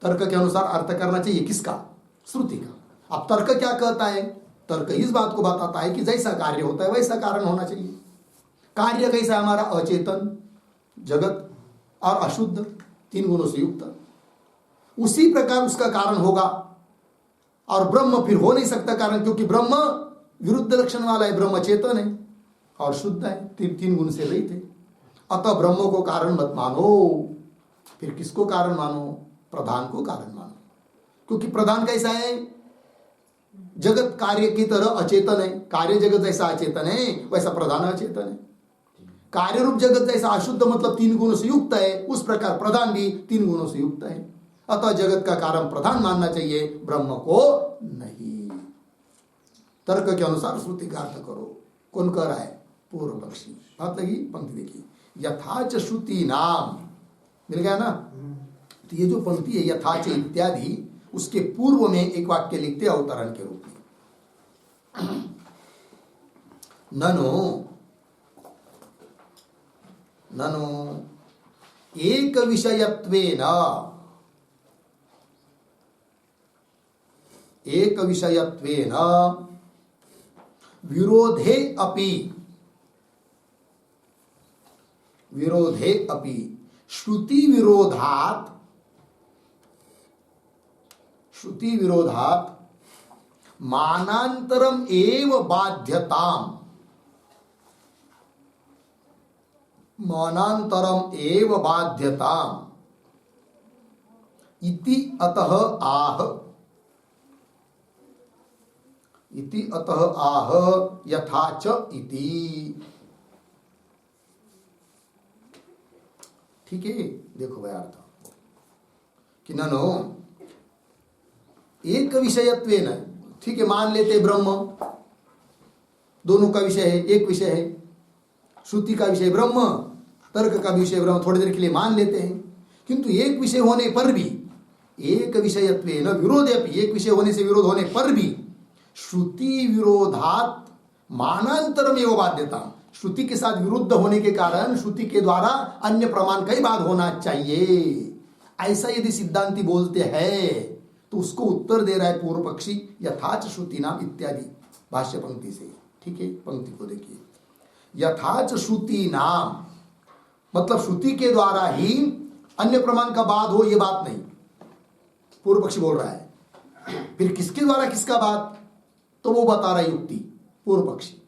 तर्क के अनुसार अर्थ करना चाहिए किसका? श्रुति का। अब तर्क क्या कहता है? तर्क इस बात को बताता है कि जैसा कार्य होता है वैसा कारण होना चाहिए। कार्य कैसा? हमारा अचेतन जगत और अशुद्ध, तीन गुणों से युक्त, उसी प्रकार उसका कारण होगा। और ब्रह्म फिर हो नहीं सकता कारण, क्योंकि ब्रह्म विरुद्ध लक्षण वाला है, ब्रह्म चेतन है और शुद्ध है, तीन गुण से रहित है। अतः ब्रह्म को कारण मत मानो, फिर किसको कारण मानो? प्रधान को कारण मानो, क्योंकि प्रधान कैसा है? जगत कार्य की तरह अचेतन है, कार्य जगत जैसा अचेतन है वैसा प्रधान अचेतन है। कार्य रूप जगत जैसा अशुद्ध मतलब तीन गुणों से युक्त है, उस प्रकार प्रधान भी तीन गुणों से युक्त है। अतः जगत का कारण प्रधान मानना चाहिए, ब्रह्म को नहीं। तर्क के अनुसार श्रुति का अर्थ करो। कौन कह रहा है? पूर्व पक्षी। बात लगी? पंक्ति देखिए, यथाच श्रुति नाम, मिल गया ना? तो ये जो पंक्ति है यथाच इत्यादि, उसके पूर्व में एक वाक्य लिखते अवतरण के रूप में, ननो ननो एक विषयत्वेन, एक विषयत्वेन विरोधे अपि, विरोधे अपि श्रुति विरोधात्, श्रुति विरोधात् मानांतरम एव बाध्यताम, मानांतरम एव बाध्यताम इति अतः आह, इति अतः आह यथाच इति। ठीक है, देखो भाई अर्थ कि ननो एक विषयत्वेन, ठीक है, मान लेते ब्रह्म दोनों का विषय है, एक विषय है, श्रुति का विषय ब्रह्म, तर्क का विषय ब्रह्म, थोड़ी देर के लिए मान लेते हैं। किंतु एक विषय होने पर भी, एक विषयत्वेन विरोधे अपि, एक विषय होने से विरोध होने पर भी श्रुति विरोधात् मानांतरम एवं बाध्यता, श्रुति के साथ विरुद्ध होने के कारण श्रुति के द्वारा अन्य प्रमाण कई बार होना चाहिए, ऐसा यदि सिद्धांति बोलते हैं तो उसको उत्तर दे रहा है पूर्व पक्षी यथाच श्रुति नाम इत्यादि भाष्य पंक्ति से। ठीक है, पंक्ति को देखिए, यथाच श्रुति नाम मतलब श्रुति के द्वारा ही अन्य प्रमाण का बाद हो, ये बात नहीं, पूर्व पक्षी बोल रहा है। फिर किसके द्वारा किसका बात, तो वो बता रहा है युक्ति पूर्व पक्षी।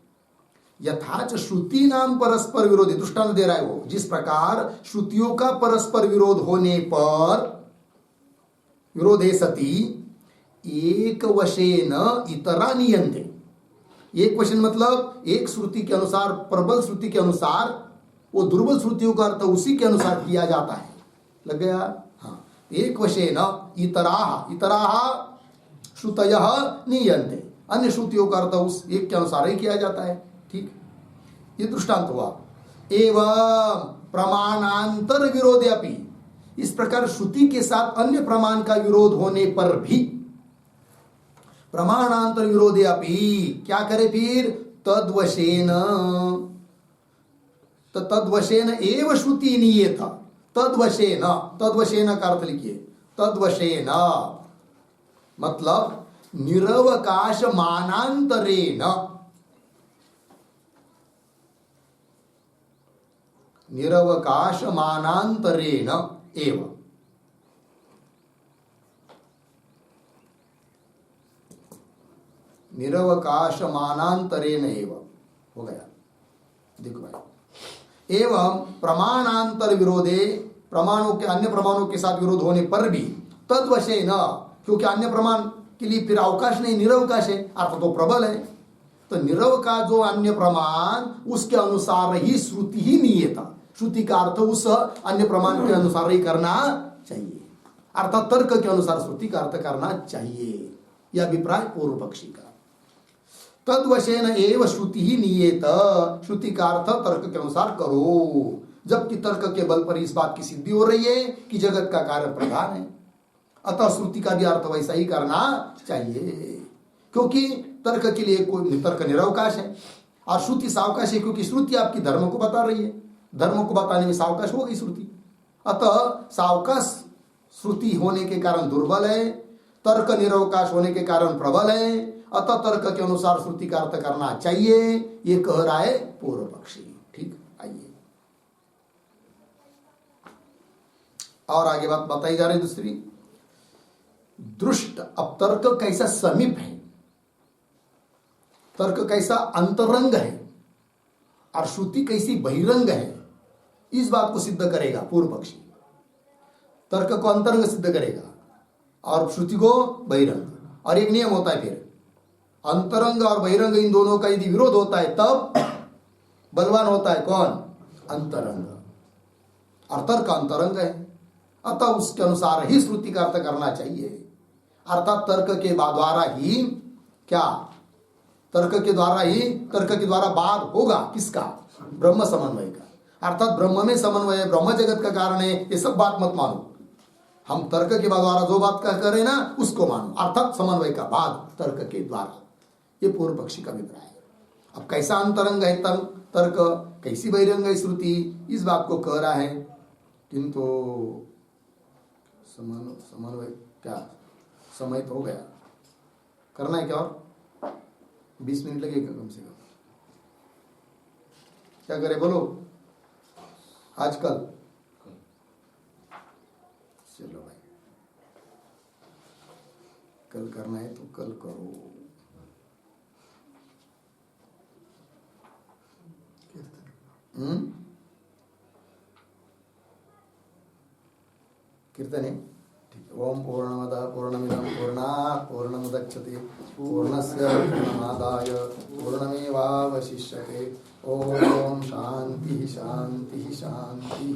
यथाच श्रुति नाम परस्पर विरोधी, दृष्टांत दे रहा है वो, जिस प्रकार श्रुतियों का परस्पर विरोध होने पर, विरोधे सति एक वशेन इतरा नियंते, एक वचन मतलब एक श्रुति के अनुसार, प्रबल श्रुति के अनुसार वो दुर्बल श्रुतियों का अर्थ उसी के अनुसार किया जाता है। लग गया? हाँ, एक वशेन इतराह, इतराह श्रुतयः नियंते, अन्य श्रुतियों का अर्थ उस एक के अनुसार ही किया जाता है। ठीक, ये दृष्टांत हुआ। एवं प्रमाणांतर विरोधे अपि, इस प्रकार श्रुति के साथ अन्य प्रमाण का विरोध होने पर भी, प्रमाणांतर विरोधे अपि क्या करे फिर, तद्वशेन, तद्वशेन एव श्रुति नियेत, तद्वशेन, तद्वशेन का अर्थ लिखिए, तद्वशेन मतलब निरवकाश मानांतरेण, निरवकाश मानांतरेण एव। निरवकाश मानांतरेण एव हो गया। देखो भाई, एवं प्रमाणांतर विरोधे, प्रमाणों के अन्य प्रमाणों के साथ विरोध होने पर भी तद्वशे न, क्योंकि अन्य प्रमाण के लिए फिर अवकाश नहीं, निरवकाश है, अर्थ तो प्रबल है। तो निरवकाश जो अन्य प्रमाण, उसके अनुसार ही श्रुति ही नियता, श्रुति का अर्थ उस अन्य प्रमाण के अनुसार ही करना चाहिए, अर्थात तर्क के अनुसार श्रुति का अर्थ करना चाहिए। यह अभिप्राय पूर्व पक्षी का। तद्वशेन एव श्रुति ही नियत, श्रुति का अर्थ तर्क के अनुसार करो, जबकि तर्क के बल पर इस बात की सिद्धि हो रही है कि जगत का कार्य प्रधान है, अतः श्रुति का भी अर्थ वैसा ही करना चाहिए, क्योंकि तर्क के लिए कोई तर्क निरवकाश है और श्रुति सावकाश है, क्योंकि श्रुति आपकी धर्म को बता रही है, धर्म को बताने में सावकाश हो गई श्रुति। अतः सावकाश श्रुति होने के कारण दुर्बल है, तर्क निरवकाश होने के कारण प्रबल है, अतः तर्क के अनुसार श्रुति का अर्थ करना चाहिए, ये कह रहा है पूर्व पक्षी। ठीक, आइए और आगे बात बताई जा रही दूसरी। दृष्ट, अब तर्क कैसा समीप है, तर्क कैसा अंतरंग है और श्रुति कैसी बहिरंग है, इस बात को सिद्ध करेगा पूर्व पक्षी। तर्क को अंतरंग सिद्ध करेगा और श्रुति को बहिरंग। और एक नियम होता है फिर, अंतरंग और बहिरंग इन दोनों का यदि विरोध होता है तब बलवान होता है कौन? अंतरंग। और तर्क अंतरंग है, अतः उसके अनुसार ही श्रुति का अर्थ करना चाहिए, अर्थात तर्क के द्वारा ही क्या, तर्क के द्वारा बाद होगा किसका? ब्रह्म समन्वय का, अर्थात ब्रह्म में समन्वय है, ब्रह्म जगत का कारण है, ये सब बात मत मानो। हम तर्क के द्वारा जो बात कर रहे ना उसको मानो, अर्थात समन्वय का बाद तर्क के द्वारा। ये पूर्व पक्षी का अभिप्राय है। अब कैसा अंतरंग है तर्क, कैसी बहिरंग है श्रुति, इस बात को कह रहा है। किंतु समन्वय क्या, समय तो हो गया, करना है क्या और 20 मिनट लगेगा कम से कम, क्या करें बोलो आजकल? चलो भाई, कल करना है तो कल करो। कीर्तन है, ठीक है। ओम पूर्णमदः पूर्णमिदं पूर्णात् पूर्णमुदच्यते पूर्णस्य पूर्णमादाय पूर्णमेवावशिष्यते। ओम शांति शांति शांति।